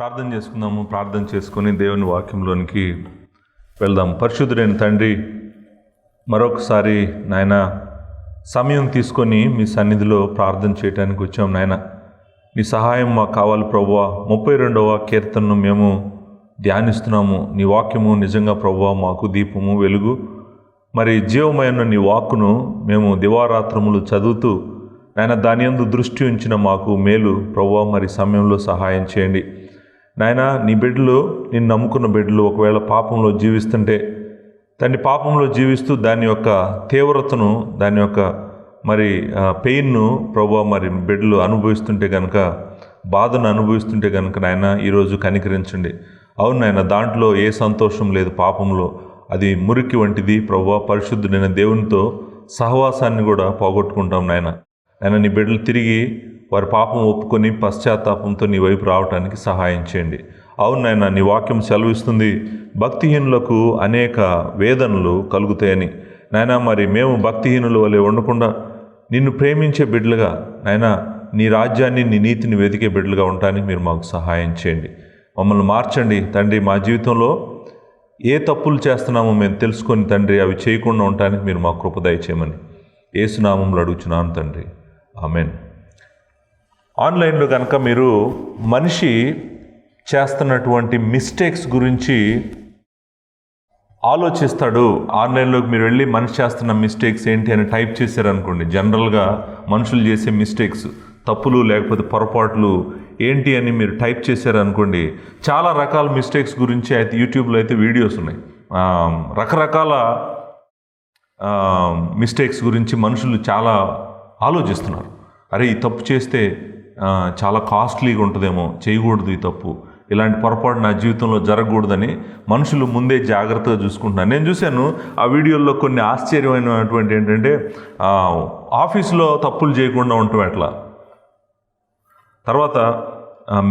ప్రార్థన చేసుకుందాము. ప్రార్థన చేసుకొని దేవుని వాక్యంలోనికి వెళ్దాం. పరిశుద్ధుడైన తండ్రి, మరొకసారి నాయన సమయం తీసుకొని మీ సన్నిధిలో ప్రార్థన చేయడానికి వచ్చాం. నాయన నీ సహాయం మాకు కావాలి ప్రభువా. 32వ కీర్తనను మేము ధ్యానిస్తున్నాము. నీ వాక్యము నిజంగా ప్రభువా మాకు దీపము వెలుగు. మరి జీవమైన నీ వాక్కును మేము దివారాత్రములు చదువుతూ నాయన దాని యందు దృష్టి ఉంచిన మాకు మేలు ప్రభువా. మరి సమయంలో సహాయం చేయండి నాయన. నీ బిడ్డలు, నిన్ను నమ్ముకున్న బిడ్డలు ఒకవేళ పాపంలో జీవిస్తుంటే దాన్ని పాపంలో జీవిస్తూ దాని యొక్క తీవ్రతను, దాని యొక్క మరి పెయిన్ను ప్రభువా మరి బిడ్డలు అనుభవిస్తుంటే కనుక, బాధను అనుభవిస్తుంటే కనుక నాయన ఈరోజు కనికరించండి. అవును నాయన, దాంట్లో ఏ సంతోషం లేదు. పాపంలో అది మురికి వంటిది ప్రభువా. పరిశుద్ధుడైన దేవునితో సహవాసాన్ని కూడా పోగొట్టుకుంటాం నాయన. నాయన నీ బిడ్డలు తిరిగి వారి పాపం ఒప్పుకొని పశ్చాత్తాపంతో నీ వైపు రావడానికి సహాయం చేయండి. అవును నాయన, నీ వాక్యం సెలవిస్తుంది భక్తిహీనులకు అనేక వేదనలు కలుగుతాయని. నాయన మరి మేము భక్తిహీనుల వలె ఉండకుండా నిన్ను ప్రేమించే బిడ్డలుగా నాయన, నీ రాజ్యాన్ని, నీ నీతిని వెతికే బిడ్డలుగా ఉండటానికి మీరు మాకు సహాయం చేయండి. మమ్మల్ని మార్చండి తండ్రి. మా జీవితంలో ఏ తప్పులు చేస్తున్నామో మేము తెలుసుకొని తండ్రి అవి చేయకుండా ఉండటానికి మీరు మాకు కృప దయచేయమని యేసునామంలో అడుగుచున్నాను తండ్రి, ఆమెన్. ఆన్లైన్లో కనుక మీరు మనిషి చేస్తున్నటువంటి మిస్టేక్స్ గురించి ఆలోచిస్తాడు. ఆన్లైన్లోకి మీరు వెళ్ళి మనిషి చేస్తున్న మిస్టేక్స్ ఏంటి అని టైప్ చేశారనుకోండి, జనరల్గా మనుషులు చేసే మిస్టేక్స్, తప్పులు లేకపోతే పొరపాట్లు ఏంటి అని మీరు టైప్ చేశారనుకోండి, చాలా రకాల మిస్టేక్స్ గురించి అయితే యూట్యూబ్లో అయితే వీడియోస్ ఉన్నాయి. రకరకాల మిస్టేక్స్ గురించి మనుషులు చాలా ఆలోచిస్తున్నారు. అరే ఈ తప్పు చేస్తే చాలా కాస్ట్లీగా ఉంటుందేమో, చేయకూడదు ఈ తప్పు, ఇలాంటి పొరపాటు నా జీవితంలో జరగకూడదని మనుషులు ముందే జాగ్రత్తగా చూసుకుంటున్నారు. నేను చూశాను ఆ వీడియోల్లో కొన్ని ఆశ్చర్యమైనటువంటి ఏంటంటే, ఆఫీసులో తప్పులు చేయకుండా ఉండటం ఎట్లా, తర్వాత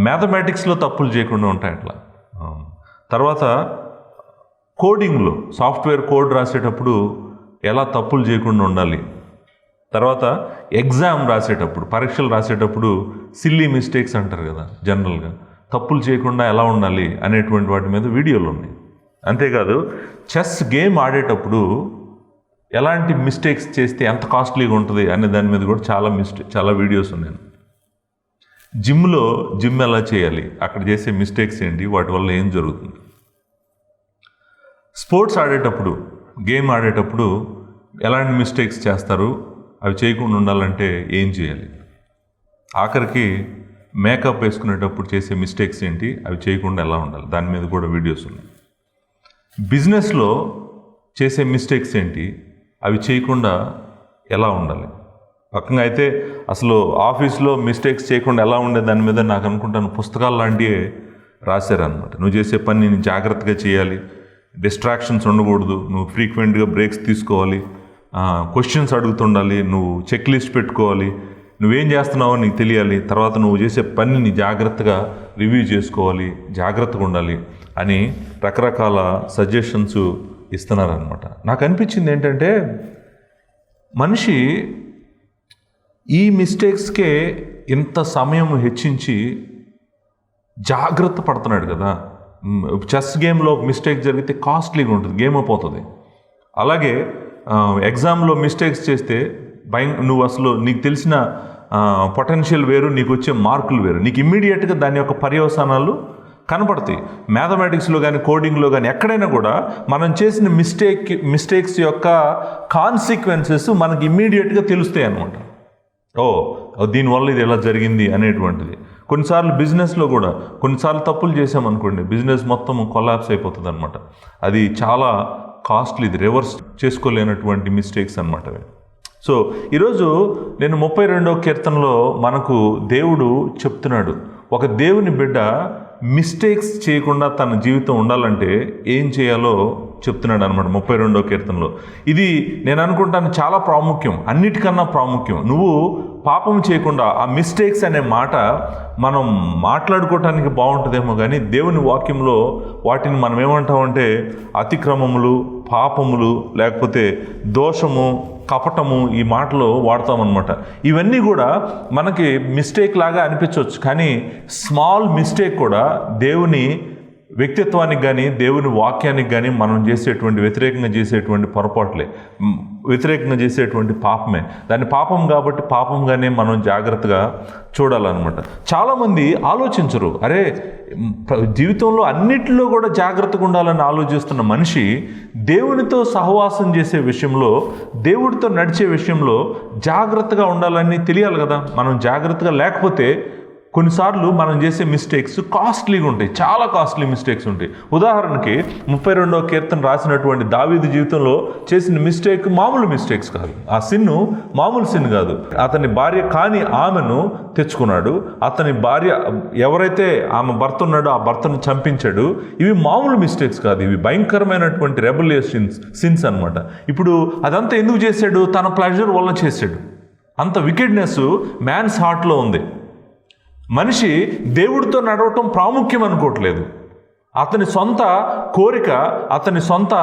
మ్యాథమెటిక్స్లో తప్పులు చేయకుండా ఉంటాయి ఎట్లా, తర్వాత కోడింగ్లో సాఫ్ట్వేర్ కోడ్ రాసేటప్పుడు ఎలా తప్పులు చేయకుండా ఉండాలి, తర్వాత ఎగ్జామ్ రాసేటప్పుడు, పరీక్షలు రాసేటప్పుడు సిల్లీ మిస్టేక్స్ అంటారు కదా జనరల్గా, తప్పులు చేయకుండా ఎలా ఉండాలి అనేటువంటి వాటి మీద వీడియోలు ఉన్నాయి. అంతేకాదు చెస్ గేమ్ ఆడేటప్పుడు ఎలాంటి మిస్టేక్స్ చేస్తే ఎంత కాస్ట్లీగా ఉంటుంది అనే దాని మీద కూడా చాలా వీడియోస్ ఉన్నాయి. జిమ్ ఎలా చేయాలి, అక్కడ చేసే మిస్టేక్స్ ఏంటి, వాటి వల్ల ఏం జరుగుతుంది, స్పోర్ట్స్ ఆడేటప్పుడు, గేమ్ ఆడేటప్పుడు ఎలాంటి మిస్టేక్స్ చేస్తారు, అవి చేయకుండా ఉండాలంటే ఏం చేయాలి, ఆఖరికి మేకప్ వేసుకునేటప్పుడు చేసే మిస్టేక్స్ ఏంటి, అవి చేయకుండా ఎలా ఉండాలి, దాని మీద కూడా వీడియోస్ ఉన్నాయి. బిజినెస్లో చేసే మిస్టేక్స్ ఏంటి, అవి చేయకుండా ఎలా ఉండాలి. పక్కన అయితే అసలు ఆఫీస్లో మిస్టేక్స్ చేయకుండా ఎలా ఉండే దాని మీద నాకు అనుకుంటాను పుస్తకాలు లాంటివే రాశారనమాట. నువ్వు చేసే పని జాగ్రత్తగా చేయాలి, డిస్ట్రాక్షన్స్ ఉండకూడదు, నువ్వు ఫ్రీక్వెంట్గా బ్రేక్స్ తీసుకోవాలి, క్వశ్చన్స్ అడుగుతుండాలి, నువ్వు చెక్ లిస్ట్ పెట్టుకోవాలి, నువ్వేం చేస్తున్నావో నీకు తెలియాలి, తర్వాత నువ్వు చేసే పనిని జాగ్రత్తగా రివ్యూ చేసుకోవాలి, జాగ్రత్తగా ఉండాలి అని రకరకాల సజెషన్స్ ఇస్తున్నారనమాట. నాకు అనిపించింది ఏంటంటే, మనిషి ఈ మిస్టేక్స్కే ఇంత సమయం హెచ్చించి జాగ్రత్త పడుతున్నాడు కదా. చెస్ గేమ్లో మిస్టేక్ జరిగితే కాస్ట్లీగా ఉంటుంది, గేమ్ అయిపోతుంది. అలాగే ఎగ్జామ్లో మిస్టేక్స్ చేస్తే నువ్వు అసలు నీకు తెలిసిన పొటెన్షియల్ వేరు, నీకు వచ్చే మార్కులు వేరు, నీకు ఇమ్మీడియట్గా దాని యొక్క పర్యవసానాలు కనపడతాయి. మ్యాథమెటిక్స్లో కానీ కోడింగ్లో కానీ ఎక్కడైనా కూడా మనం చేసిన మిస్టేక్స్ యొక్క కాన్సిక్వెన్సెస్ మనకి ఇమ్మీడియట్గా తెలుస్తాయి అన్నమాట. దీనివల్ల ఇది ఎలా జరిగింది అనేటువంటిది. కొన్నిసార్లు బిజినెస్లో కూడా కొన్నిసార్లు తప్పులు చేసామనుకోండి, బిజినెస్ మొత్తం కొలాప్స్ అయిపోతుంది అనమాట. అది చాలా కాస్ట్లీ, ఇది రివర్స్ చేసుకోలేనటువంటి మిస్టేక్స్ అనమాట అవి. సో ఈరోజు నేను 32వ కీర్తనలో మనకు దేవుడు చెప్తున్నాడు, ఒక దేవుని బిడ్డ మిస్టేక్స్ చేయకుండా తన జీవితం ఉండాలంటే ఏం చేయాలో చెప్తున్నాడు అనమాట 32వ కీర్తనలో. ఇది నేను అనుకుంటాను చాలా ప్రాముఖ్యం, అన్నిటికన్నా ప్రాముఖ్యం. నువ్వు పాపం చేయకుండా, ఆ మిస్టేక్స్ అనే మాట మనం మాట్లాడుకోవటానికి బాగుంటుందేమో కానీ దేవుని వాక్యంలో వాటిని మనం ఏమంటామంటే అతిక్రమములు, పాపములు, లేకపోతే దోషము, కపటము, ఈ మాటలు వాడతామన్నమాట. ఇవన్నీ కూడా మనకి మిస్టేక్ లాగా అనిపించవచ్చు, కానీ స్మాల్ మిస్టేక్ కూడా దేవుని వ్యక్తిత్వానికి కానీ దేవుని వాక్యానికి కానీ మనం చేసేటువంటి వ్యతిరేకంగా చేసేటువంటి పొరపాట్లే, వ్యతిరేకంగా చేసేటువంటి పాపమే. దాన్ని పాపం కాబట్టి పాపంగానే మనం జాగ్రత్తగా చూడాలన్నమాట. చాలామంది ఆలోచించరు, అరే జీవితంలో అన్నిటిలో కూడా జాగ్రత్తగా ఉండాలని ఆలోచిస్తున్న మనిషి దేవునితో సహవాసం చేసే విషయంలో, దేవుడితో నడిచే విషయంలో జాగ్రత్తగా ఉండాలని తెలియాలి కదా. మనం జాగ్రత్తగా లేకపోతే కొన్నిసార్లు మనం చేసే మిస్టేక్స్ కాస్ట్లీగా ఉంటాయి, చాలా కాస్ట్లీ మిస్టేక్స్ ఉంటాయి. ఉదాహరణకి 32వ కీర్తన రాసినటువంటి దావీదు జీవితంలో చేసిన మిస్టేక్ మామూలు మిస్టేక్స్ కాదు. ఆ సిన్ను మామూలు సిన్ కాదు. అతని భార్య కాని ఆమెను తెచ్చుకున్నాడు. అతని భార్య ఎవరైతే ఆమె భర్త ఉన్నాడో ఆ భర్తను చంపించాడు. ఇవి మామూలు మిస్టేక్స్ కాదు, ఇవి భయంకరమైనటువంటి రెబలియస్ సిన్స్ అనమాట. ఇప్పుడు అదంతా ఎందుకు చేశాడు? తన ప్లెజర్ వల్ల చేశాడు. అంత వికెడ్నెస్ మ్యాన్స్ హార్ట్లో ఉంది. మనిషి దేవుడితో నడవటం ప్రాముఖ్యం అనుకోవట్లేదు. అతని సొంత కోరిక, అతని సొంత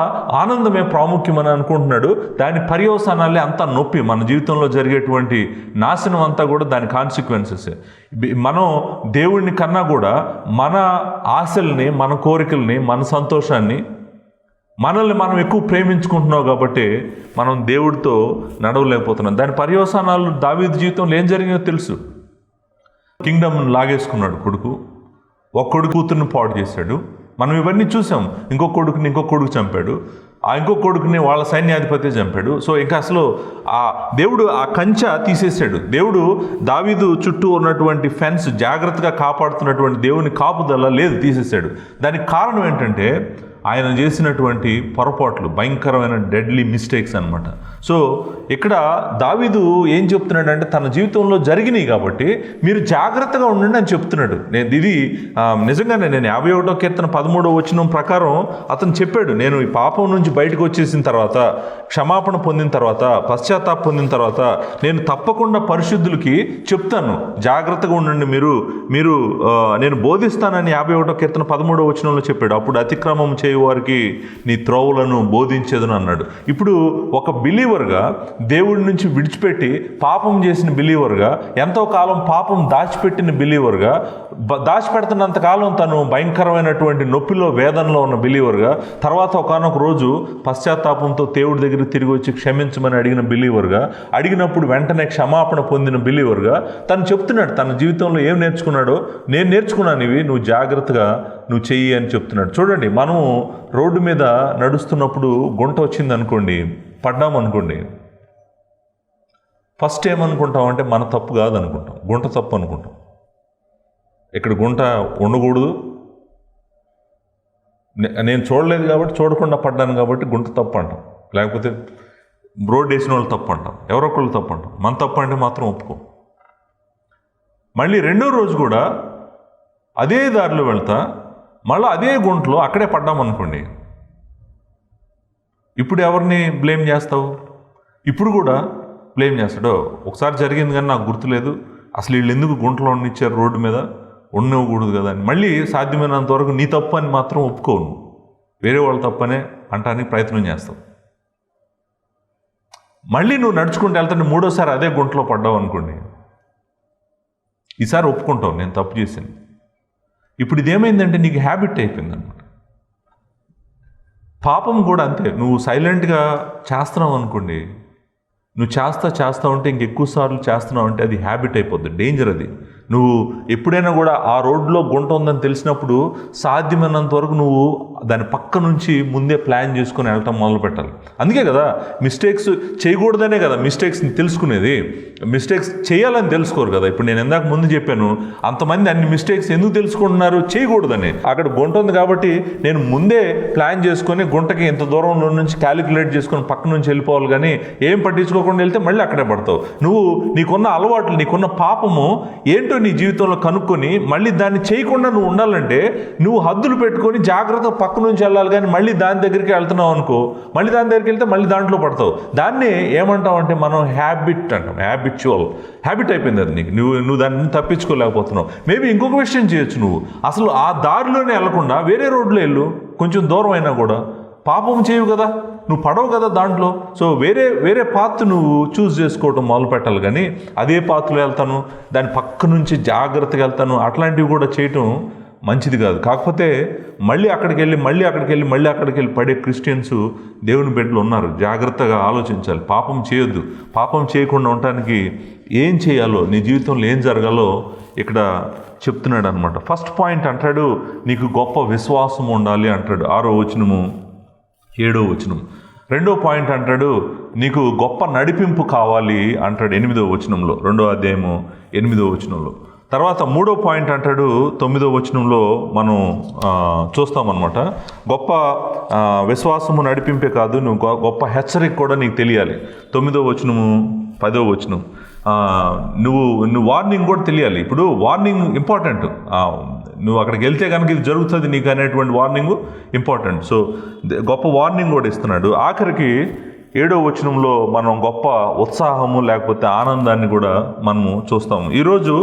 ఆనందమే ప్రాముఖ్యం అని అనుకుంటున్నాడు. దాని పర్యవసానాలే అంతా నొప్పి. మన జీవితంలో జరిగేటువంటి నాశనం అంతా కూడా దాని కాన్సిక్వెన్సెస్. మనం దేవుడిని కన్నా కూడా మన ఆశల్ని, మన కోరికల్ని, మన సంతోషాన్ని, మనల్ని మనం ఎక్కువ ప్రేమించుకుంటున్నాం కాబట్టి మనం దేవుడితో నడవలేకపోతున్నాం. దాని పర్యవసానాలు దావీదు జీవితంలో ఏం జరిగిందో తెలుసు. కింగ్డమ్ లాగేసుకున్నాడు కొడుకు, ఒక కొడుకు కూతుర్ని పాడు చేశాడు. మనం ఇవన్నీ చూసాం. ఇంకొక కొడుకు చంపాడు. ఆ ఇంకొక కొడుకుని వాళ్ళ సైన్యాధిపతి చంపాడు. సో ఇంకా అసలు ఆ దేవుడు ఆ కంచె తీసేసాడు. దేవుడు దావీదు చుట్టూ ఉన్నటువంటి ఫెన్స్ జాగ్రత్తగా కాపాడుతున్నటువంటి దేవుని కాపుదల లేదు, తీసేశాడు. దానికి కారణం ఏంటంటే ఆయన చేసినటువంటి పొరపాట్లు, భయంకరమైన డెడ్లీ మిస్టేక్స్ అనమాట. సో ఇక్కడ దావీదు ఏం చెప్తున్నాడంటే తన జీవితంలో జరిగినాయి కాబట్టి మీరు జాగ్రత్తగా ఉండండి అని చెప్తున్నాడు. ఇది నిజంగానే నేను 51వ కీర్తన 13వ వచనం ప్రకారం అతను చెప్పాడు, నేను ఈ పాపం నుంచి బయటకు వచ్చేసిన తర్వాత, క్షమాపణ పొందిన తర్వాత, పశ్చాత్తాప పొందిన తర్వాత నేను తప్పకుండా పరిశుద్ధులకి చెప్తాను, జాగ్రత్తగా ఉండండి మీరు నేను బోధిస్తానని 51వ కీర్తన 13వ వచనంలో చెప్పాడు. అప్పుడు అతిక్రమం వారికి నీ త్రోవలను బోధించేదని అన్నాడు. ఇప్పుడు ఒక బిలీవర్గా, దేవుడి నుంచి విడిచిపెట్టి పాపం చేసిన బిలీవర్గా, ఎంతో కాలం పాపం దాచిపెట్టిన బిలీవర్గా, దాచిపెడుతున్నంతకాలం తను భయంకరమైనటువంటి నొప్పిలో, వేదనలో ఉన్న బిలీవర్గా, తర్వాత ఒకానొక రోజు పశ్చాత్తాపంతో దేవుడి దగ్గర తిరిగి వచ్చి క్షమించమని అడిగిన బిలీవర్గా, అడిగినప్పుడు వెంటనే క్షమాపణ పొందిన బిలీవర్గా తను చెప్తున్నాడు తన జీవితంలో ఏం నేర్చుకున్నాడో, నేను నేర్చుకున్నాను ఇవి, నువ్వు జాగ్రత్తగా నువ్వు చెయ్యి అని చెప్తున్నాడు. చూడండి, మనము రోడ్డు మీద నడుస్తున్నప్పుడు గుంట వచ్చింది అనుకోండి, పడ్డామనుకోండి, ఫస్ట్ ఏమనుకుంటాం అంటే మన తప్పు కాదు అనుకుంటాం, గుంట తప్పు అనుకుంటాం. ఇక్కడ గుంట ఉండకూడదు, నేను చూడలేదు కాబట్టి, చూడకుండా పడ్డాను కాబట్టి గుంట తప్పు అంటాం, లేకపోతే రోడ్ వేసిన వాళ్ళు తప్పు అంటాం, ఎవరొకళ్ళు తప్పు అంటాం. మన తప్పు అంటే మాత్రం ఒప్పుకో. మళ్ళీ రెండో రోజు కూడా అదే దారిలో వెళ్తా, మళ్ళీ అదే గుంటలో అక్కడే పడ్డామనుకోండి, ఇప్పుడు ఎవరిని బ్లేమ్ చేస్తావు? ఇప్పుడు కూడా బ్లేమ్ చేస్తాడు. ఒకసారి జరిగింది కానీ నాకు గుర్తులేదు, అసలు వీళ్ళు ఎందుకు గుంటలో ఉండిచ్చారు, రోడ్డు మీద ఉండకూడదు కదా అని. మళ్ళీ సాధ్యమైనంత వరకు నీ తప్పు అని మాత్రం ఒప్పుకోను, వేరే వాళ్ళ తప్పనే అంటానికి ప్రయత్నం చేస్తావు. మళ్ళీ నువ్వు నడుచుకుంటూ వెళ్తాను, మూడోసారి అదే గుంటలో పడ్డావు అనుకోండి, ఈసారి ఒప్పుకుంటావు నేను తప్పు చేశాను. ఇప్పుడు ఇదేమైందంటే నీకు హ్యాబిట్ అయిపోయింది అనమాట. పాపం కూడా అంతే. నువ్వు సైలెంట్గా చేస్తున్నావు అనుకోండి, నువ్వు చేస్తా ఉంటే ఇంకెక్కువ సార్లు చేస్తున్నావు అంటే అది హ్యాబిట్ అయిపోద్ది, డేంజర్ అది. నువ్వు ఎప్పుడైనా కూడా ఆ రోడ్లో గుంట ఉందని తెలిసినప్పుడు సాధ్యమైనంత వరకు నువ్వు దాని పక్క నుంచి ముందే ప్లాన్ చేసుకొని వెళ్ళటం మొదలు పెట్టాలి. అందుకే కదా మిస్టేక్స్ చేయకూడదనే కదా మిస్టేక్స్ని తెలుసుకునేది. మిస్టేక్స్ చేయాలని తెలుసుకోరు కదా. ఇప్పుడు నేను ఇందాక ముందు చెప్పాను, అంతమంది అన్ని మిస్టేక్స్ ఎందుకు తెలుసుకుంటున్నారు? చేయకూడదని. అక్కడ గుంట ఉంది కాబట్టి నేను ముందే ప్లాన్ చేసుకొని గుంటకి ఇంత దూరంలో నుంచి క్యాలిక్యులేట్ చేసుకొని పక్క నుంచి వెళ్ళిపోవాలి, కానీ ఏం పట్టించుకోకుండా వెళ్తే మళ్ళీ అక్కడే పడతావు. నువ్వు నీకున్న అలవాట్లు, నీకున్న పాపము ఏంటో నీ జీవితంలో కనుక్కొని మళ్ళీ దాన్ని చేయకుండా నువ్వు ఉండాలంటే నువ్వు హద్దులు పెట్టుకొని జాగ్రత్త పక్క పక్క నుంచి వెళ్ళాలి, కానీ మళ్ళీ దాని దగ్గరికి వెళ్తున్నావు అనుకో, మళ్ళీ దాని దగ్గరికి వెళ్తే మళ్ళీ దాంట్లో పడతావు. దాన్ని ఏమంటాం అంటే మనం హ్యాబిట్ అంటాం, హ్యాబిట్ అయిపోయింది అది నీకు. నువ్వు దాన్ని తప్పించుకోలేకపోతున్నావు. మేబీ ఇంకొక విషయం చేయొచ్చు, నువ్వు అసలు ఆ దారిలోనే వెళ్ళకుండా వేరే రోడ్లో వెళ్ళు, కొంచెం దూరం అయినా కూడా. పాపం చేయవు కదా, నువ్వు పడవు కదా దాంట్లో. సో వేరే పాత్ నువ్వు చూస్ చేసుకోవటం మొదలు పెట్టాలి. కానీ అదే పాత్రలో వెళ్తాను, దాని పక్క నుంచి జాగ్రత్తగా వెళ్తాను, అట్లాంటివి కూడా చేయటం మంచిది కాదు. కాకపోతే మళ్ళీ అక్కడికి వెళ్ళి పడే క్రిస్టియన్స్ దేవుని బిడ్డలు ఉన్నారు. జాగ్రత్తగా ఆలోచించాలి. పాపం చేయొద్దు. పాపం చేయకుండా ఉండటానికి ఏం చేయాలో, నీ జీవితంలో ఏం జరగాలో ఇక్కడ చెప్తున్నాడు అనమాట. ఫస్ట్ పాయింట్ అంటాడు, నీకు గొప్ప విశ్వాసం ఉండాలి అంటాడు, 6వ వచనము 7వ వచనం. రెండో పాయింట్ అంటాడు, నీకు గొప్ప నడిపింపు కావాలి అంటాడు 8వ వచనంలో, 2వ అధ్యాయము 8వ వచనంలో. తర్వాత 3వ పాయింట్ అంటాడు 9వ వచనంలో మనం చూస్తామన్నమాట. గొప్ప విశ్వాసము నడిపింపే కాదు, నువ్వు గొప్ప హెచ్చరిక కూడా నీకు తెలియాలి. 9వ వచనము 10వ వచనం. నువ్వు వార్నింగ్ కూడా తెలియాలి. ఇప్పుడు వార్నింగ్ ఇంపార్టెంట్. నువ్వు అక్కడికి వెళ్తే కనుక ఇది జరుగుతుంది నీకు అనేటువంటి వార్నింగ్ ఇంపార్టెంట్. సో గొప్ప వార్నింగ్ కూడా ఇస్తున్నాడు. ఆఖరికి 7వ వచనంలో మనం గొప్ప ఉత్సాహము లేకపోతే ఆనందాన్ని కూడా మనము చూస్తాము. ఈరోజు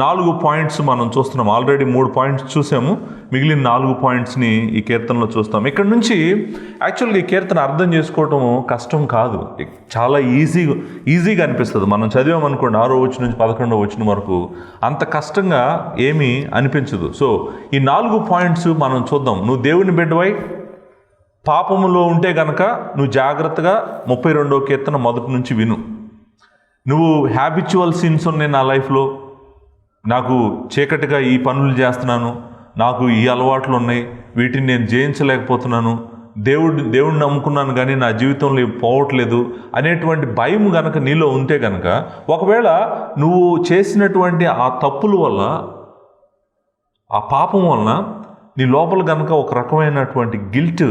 4 పాయింట్స్ మనం చూస్తున్నాం. ఆల్రెడీ 3 పాయింట్స్ చూసాము, మిగిలిన 4 పాయింట్స్ని ఈ కీర్తనలో చూస్తాం. ఇక్కడ నుంచి యాక్చువల్గా ఈ కీర్తన అర్థం చేసుకోవటం కష్టం కాదు, చాలా ఈజీగా అనిపిస్తుంది. మనం చదివామనుకోండి 6వ వచనం నుంచి 11వ వచనం వరకు అంత కష్టంగా ఏమీ అనిపించదు. సో ఈ 4 పాయింట్స్ మనం చూద్దాం. నువ్వు దేవుని బిడ్డవై పాపములో ఉంటే గనక నువ్వు జాగ్రత్తగా 32వ కీర్తన మొదటి నుంచి విను. నువ్వు హ్యాబిచువల్ సిన్స్ ఉన్నాయి నా లైఫ్లో, నాకు చీకటిగా ఈ పనులు చేస్తున్నాను, నాకు ఈ అలవాట్లు ఉన్నాయి, వీటిని నేను జయించలేకపోతున్నాను, దేవుడిని నమ్ముకున్నాను కానీ నా జీవితంలో పోవట్లేదు అనేటువంటి భయం గనక నీలో ఉంటే గనక, ఒకవేళ నువ్వు చేసినటువంటి ఆ తప్పుల వల్ల, ఆ పాపం వలన నీ లోపల గనక ఒక రకమైనటువంటి గిల్ట్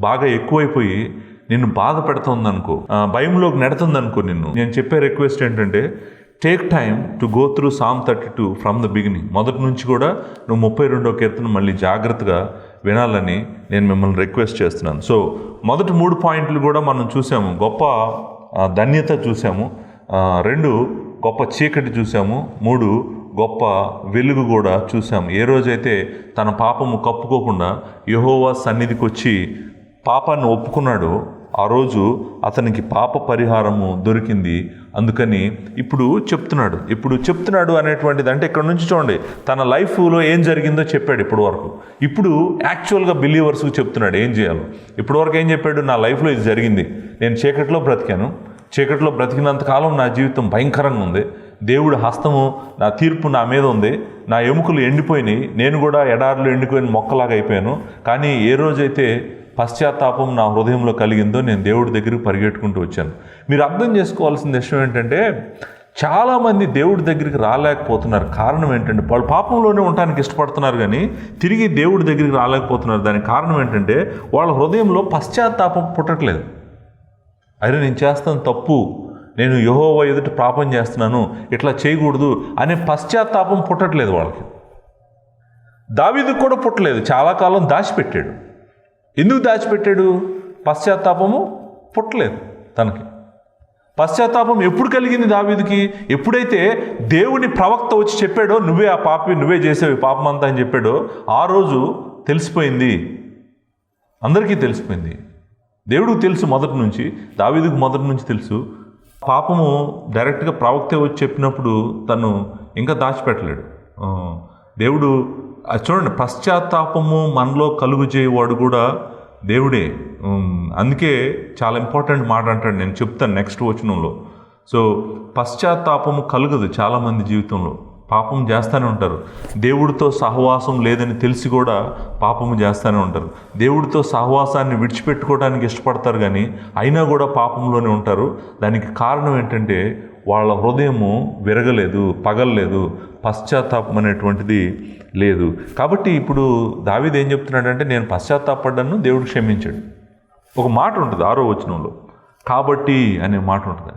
బాగా ఎక్కువైపోయి నిన్ను బాధ పెడుతుందనుకో, భయంలోకి నెడుతుందనుకో నిన్ను, నేను చెప్పే రిక్వెస్ట్ ఏంటంటే take time to go through Psalm 32 from the beginning. మొదటి నుంచి కూడా నువ్వు 32వ కీర్తన మళ్ళీ జాగ్రత్తగా వినాలని నేను మిమ్మల్ని రిక్వెస్ట్ చేస్తున్నాను. సో మొదటి 3 పాయింట్లు కూడా మనం చూసాము. గొప్ప ధన్యత చూసాము, 2 గొప్ప చీకటి చూసాము, 3 గొప్ప వెలుగు కూడా చూసాము. ఏ రోజైతే తన పాపము కప్పుకోకుండా యెహోవా సన్నిధికి వచ్చి పాపాన్ని ఒప్పుకున్నాడో ఆ రోజు అతనికి పాప పరిహారము దొరికింది. అందుకని ఇప్పుడు చెప్తున్నాడు అనేటువంటిది అంటే ఇక్కడ నుంచి చూడండి, తన లైఫ్లో ఏం జరిగిందో చెప్పాడు ఇప్పటి వరకు. ఇప్పుడు యాక్చువల్గా బిలీవర్స్కి చెప్తున్నాడు ఏం చేయాలో. ఇప్పటి వరకు ఏం చెప్పాడు, నా లైఫ్లో ఇది జరిగింది, నేను చీకట్లో బ్రతికినంతకాలం నా జీవితం భయంకరంగా ఉంది, దేవుడి హస్తము, నా తీర్పు నా మీద ఉంది, నా ఎముకలు ఎండిపోయినాయి, నేను కూడా ఎడారిలో ఎండిపోయిన మొక్కలాగా అయిపోయాను. కానీ ఏ రోజైతే పశ్చాత్తాపం నా హృదయంలో కలిగిందో నేను దేవుడి దగ్గరికి పరిగెట్టుకుంటూ వచ్చాను. మీరు అర్థం చేసుకోవాల్సిన విషయం ఏంటంటే, చాలామంది దేవుడి దగ్గరికి రాలేకపోతున్నారు. కారణం ఏంటంటే వాళ్ళు పాపంలోనే ఉండటానికి ఇష్టపడుతున్నారు కానీ తిరిగి దేవుడి దగ్గరికి రాలేకపోతున్నారు. దానికి కారణం ఏంటంటే వాళ్ళ హృదయంలో పశ్చాత్తాపం పుట్టట్లేదు. అరే నేను చేస్తాను తప్పు, నేను యెహోవా ఎదుట పాపం చేస్తున్నాను, ఇట్లా చేయకూడదు అనే పశ్చాత్తాపం పుట్టట్లేదు వాళ్ళకి. దావీదుకు కూడా పుట్టలేదు, చాలా కాలం దాచిపెట్టాడు. ఎందుకు దాచిపెట్టాడు? పశ్చాత్తాపము పుట్టలేదు తనకి. పశ్చాత్తాపం ఎప్పుడు కలిగింది దావీదుకి? ఎప్పుడైతే దేవుని ప్రవక్త వచ్చి చెప్పాడో, నువ్వే ఆ పాపి, నువ్వే చేసేవి పాపం అంతా అని చెప్పాడో ఆ రోజు తెలిసిపోయింది, అందరికీ తెలిసిపోయింది. దేవుడికి తెలుసు మొదటి నుంచి, దావీదుకు మొదటి నుంచి తెలుసు. పాపము డైరెక్ట్గా ప్రవక్తే వచ్చి చెప్పినప్పుడు తను ఇంకా దాచిపెట్టలేడు. దేవుడు చూడండి, పశ్చాత్తాపము మనలో కలుగు చేయవాడు కూడా దేవుడే. అందుకే చాలా ఇంపార్టెంట్ మాట అంటాడు, నేను చెప్తాను నెక్స్ట్ వచనంలో. సో పశ్చాత్తాపము కలుగదు చాలామంది జీవితంలో, పాపం చేస్తూనే ఉంటారు. దేవుడితో సహవాసం లేదని తెలిసి కూడా పాపము చేస్తూనే ఉంటారు. దేవుడితో సహవాసాన్ని విడిచిపెట్టుకోవడానికి ఇష్టపడతారు కానీ అయినా కూడా పాపంలోనే ఉంటారు. దానికి కారణం ఏంటంటే వాళ్ళ హృదయము విరగలేదు, పగలలేదు, పశ్చాత్తాపం అనేటువంటిది లేదు. కాబట్టి ఇప్పుడు దావీదు ఏం చెప్తున్నాడంటే, నేను పశ్చాత్తాపడ్డాను, దేవుడు క్షమించాడు. ఒక మాట ఉంటుంది 6వ వచనంలో, కాబట్టి అనే మాట ఉంటుంది.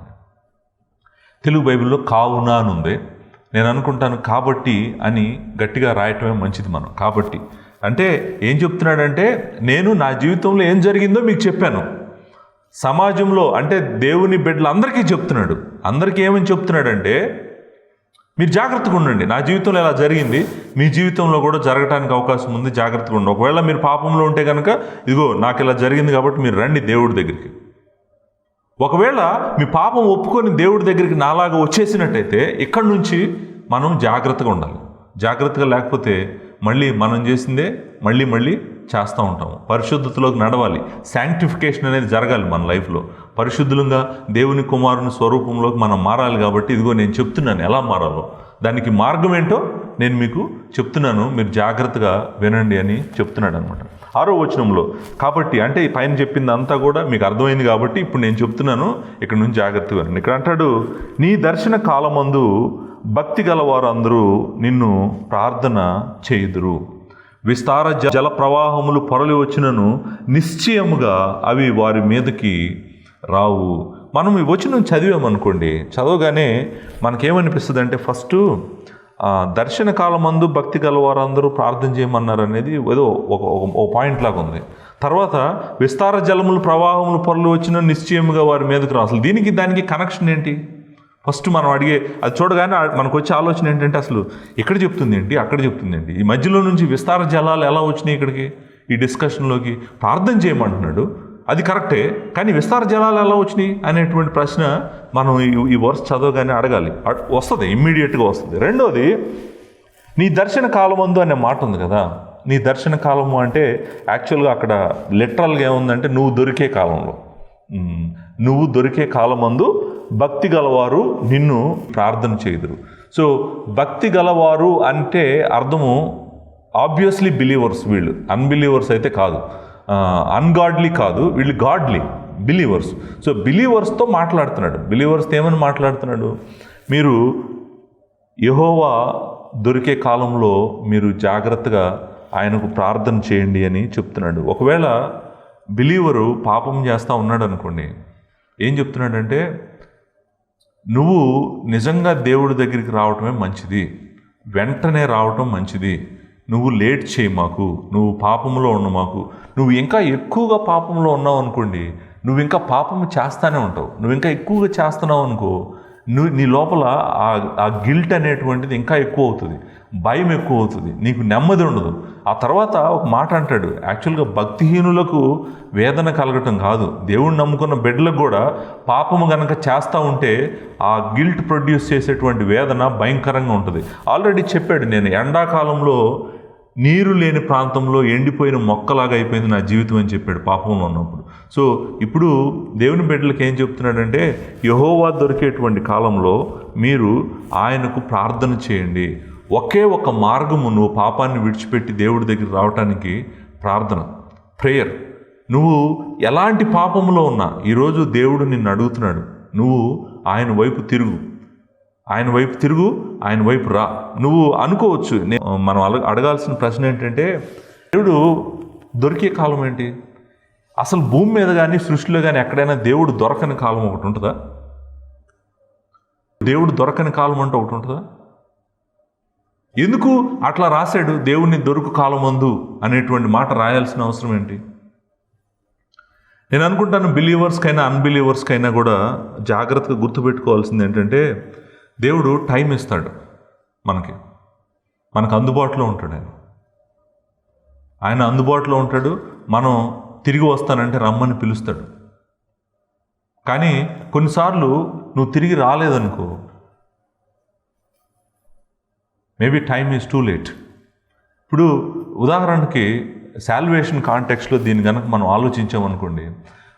తెలుగు బైబిల్లో కావున అని ఉంది. నేను అనుకుంటాను కాబట్టి అని గట్టిగా రాయటమే మంచిది మనం. కాబట్టి అంటే ఏం చెప్తున్నాడంటే, నేను నా జీవితంలో ఏం జరిగిందో మీకు చెప్పాను. సమాజంలో అంటే దేవుని బిడ్డలు అందరికీ చెప్తున్నాడు. అందరికీ ఏమని చెప్తున్నాడంటే, మీరు జాగ్రత్తగా ఉండండి, నా జీవితంలో ఇలా జరిగింది, మీ జీవితంలో కూడా జరగడానికి అవకాశం ఉంది, జాగ్రత్తగా ఉండండి. ఒకవేళ మీరు పాపంలో ఉంటే కనుక ఇదిగో నాకు ఇలా జరిగింది కాబట్టి మీరు రండి దేవుడి దగ్గరికి. ఒకవేళ మీ పాపం ఒప్పుకొని దేవుడి దగ్గరికి నాలాగా వచ్చేసినట్టయితే ఇక్కడి నుంచి మనం జాగ్రత్తగా ఉండాలి. జాగ్రత్తగా లేకపోతే మళ్ళీ మనం చేసిందే మళ్ళీ చేస్తూ ఉంటాము. పరిశుద్ధతలోకి నడవాలి. శాంక్టిఫికేషన్ అనేది జరగాలి మన లైఫ్లో. పరిశుద్ధులంగా దేవుని కుమారుని స్వరూపంలోకి మనం మారాలి. కాబట్టి ఇదిగో నేను చెప్తున్నాను ఎలా మారాలో, దానికి మార్గం ఏంటో నేను మీకు చెప్తున్నాను, మీరు జాగ్రత్తగా వినండి అని చెప్తున్నాడు అనమాట. 6వ వచనంలో కాబట్టి అంటే ఈ పైన చెప్పింది అంతా కూడా మీకు అర్థమైంది కాబట్టి ఇప్పుడు నేను చెప్తున్నాను, ఇక్కడ నుంచి జాగ్రత్తగా వినండి. ఇక్కడ అంటాడు, నీ దర్శన కాలమందు భక్తి గలవారు అందరూ నిన్ను ప్రార్థన చేయుదురు. విస్తార జల ప్రవాహములు పొరలి వచ్చినను నిశ్చయముగా అవి వారి మీదకి రావు. మనం ఈ వచనం చదివామనుకోండి, చదవగానే మనకేమనిపిస్తుంది అంటే, ఫస్ట్ దర్శన కాలమందు భక్తి గలవారు అందరూ ప్రార్థన చేయమన్నారు అనేది ఏదో ఒక పాయింట్ లాగా ఉంది. తర్వాత విస్తార జలములు ప్రవాహములు పొరలు వచ్చిన నిశ్చయముగా వారి మీదకి రావు. అసలు దీనికి దానికి కనెక్షన్ ఏంటి? ఫస్ట్ మనం అడిగే అది చూడగానే మనకు వచ్చే ఆలోచన ఏంటంటే, అసలు ఇక్కడ చెప్తుంది ఏంటి, అక్కడ చెప్తుంది ఏంటి, ఈ మధ్యలో నుంచి విస్తార జలాలు ఎలా వచ్చినాయి ఇక్కడికి, ఈ డిస్కషన్లోకి? ప్రార్థన చేయమంటున్నాడు, అది కరెక్టే, కానీ విస్తార జలాలు ఎలా వచ్చినాయి అనేటువంటి ప్రశ్న మనం ఈ వర్స్ చదవగానే అడగాలి. వస్తుంది, ఇమ్మీడియట్గా వస్తుంది. రెండోది, నీ దర్శన కాలమందు అనే మాట ఉంది కదా. నీ దర్శన కాలము అంటే యాక్చువల్గా అక్కడ లిటరల్గా ఏముందంటే నువ్వు దొరికే కాలంలో, నువ్వు దొరికే కాలమందు భక్తి గలవారు నిన్ను ప్రార్థన చేయుదురు. సో భక్తి గలవారు అంటే అర్థము ఆబ్వియస్లీ బిలీవర్స్. వీళ్ళు అన్బిలీవర్స్ అయితే కాదు, అన్గాడ్లీ కాదు, వీళ్ళు గాడ్లీ బిలీవర్స్. సో బిలీవర్స్తో మాట్లాడుతున్నాడు. బిలీవర్స్తో ఏమని మాట్లాడుతున్నాడు? మీరు యెహోవా దొరికే కాలంలో మీరు జాగ్రత్తగా ఆయనకు ప్రార్థన చేయండి అని చెప్తున్నాడు. ఒకవేళ బిలీవరు పాపం చేస్తూ ఉన్నాడు అనుకోండి, ఏం చెప్తున్నాడంటే, నువ్వు నిజంగా దేవుడి దగ్గరికి రావటమే మంచిది, వెంటనే రావటం మంచిది, నువ్వు లేట్ చేయి మాకు, నువ్వు పాపంలో ఉన్న మాకు. నువ్వు ఇంకా ఎక్కువగా పాపంలో ఉన్నావు అనుకోండి, నువ్వు ఇంకా పాపము చేస్తానే ఉంటావు. నువ్వు ఇంకా ఎక్కువగా చేస్తున్నావు అనుకో, నీ లోపల ఆ గిల్ట్ అనేటువంటిది ఇంకా ఎక్కువ అవుతుంది, భయం ఎక్కువ అవుతుంది, నీకు నెమ్మది ఉండదు. ఆ తర్వాత ఒక మాట అంటాడు, యాక్చువల్గా భక్తిహీనులకు వేదన కలగటం కాదు, దేవుణ్ణి నమ్ముకున్న బిడ్డలకు కూడా పాపము గనక చేస్తూ ఉంటే ఆ గిల్ట్ ప్రొడ్యూస్ చేసేటువంటి వేదన భయంకరంగా ఉంటుంది. ఆల్రెడీ చెప్పాడు, నేను ఎండాకాలంలో నీరు లేని ప్రాంతంలో ఎండిపోయిన మొక్కలాగా అయిపోయింది నా జీవితం అని చెప్పాడు పాపంలో ఉన్నప్పుడు. సో ఇప్పుడు దేవుని బిడ్డలకు ఏం చెప్తున్నాడంటే, యెహోవా దొరికేటువంటి కాలంలో మీరు ఆయనకు ప్రార్థన చేయండి. ఒకే ఒక మార్గము నువ్వు పాపాన్ని విడిచిపెట్టి దేవుడి దగ్గర రావటానికి ప్రార్థన, ప్రేయర్. నువ్వు ఎలాంటి పాపంలో ఉన్నా ఈరోజు దేవుడు నిన్ను అడుగుతున్నాడు, నువ్వు ఆయన వైపు తిరుగు, ఆయన వైపు తిరుగు, ఆయన వైపు రా. నువ్వు అనుకోవచ్చు, మనం అడగాల్సిన ప్రశ్న ఏంటంటే, దేవుడు దొరికే కాలం ఏంటి? అసలు భూమి మీద కానీ సృష్టిలో కానీ ఎక్కడైనా దేవుడు దొరకని కాలం ఒకటి ఉంటుందా? దేవుడు దొరకని కాలం అంటే ఒకటి ఉంటుందా? ఎందుకు అట్లా రాశాడు? దేవుడిని దొరుకు కాలమందు అనేటువంటి మాట రాయాల్సిన అవసరం ఏంటి? నేను అనుకుంటాను బిలీవర్స్కైనా అన్బిలీవర్స్కైనా కూడా జాగ్రత్తగా గుర్తుపెట్టుకోవాల్సింది ఏంటంటే, దేవుడు టైం ఇస్తాడు మనకు అందుబాటులో ఉంటాడు. ఆయన అందుబాటులో ఉంటాడు. మనం తిరిగి వస్తానంటే రమ్మని పిలుస్తాడు. కానీ కొన్నిసార్లు నువ్వు తిరిగి రాలేదనుకో, maybe time is too late. ఇప్పుడు ఉదాహరణకి సాల్వేషన్ కాంటెక్స్ట్లో దీన్ని కనుక మనం ఆలోచించామనుకోండి,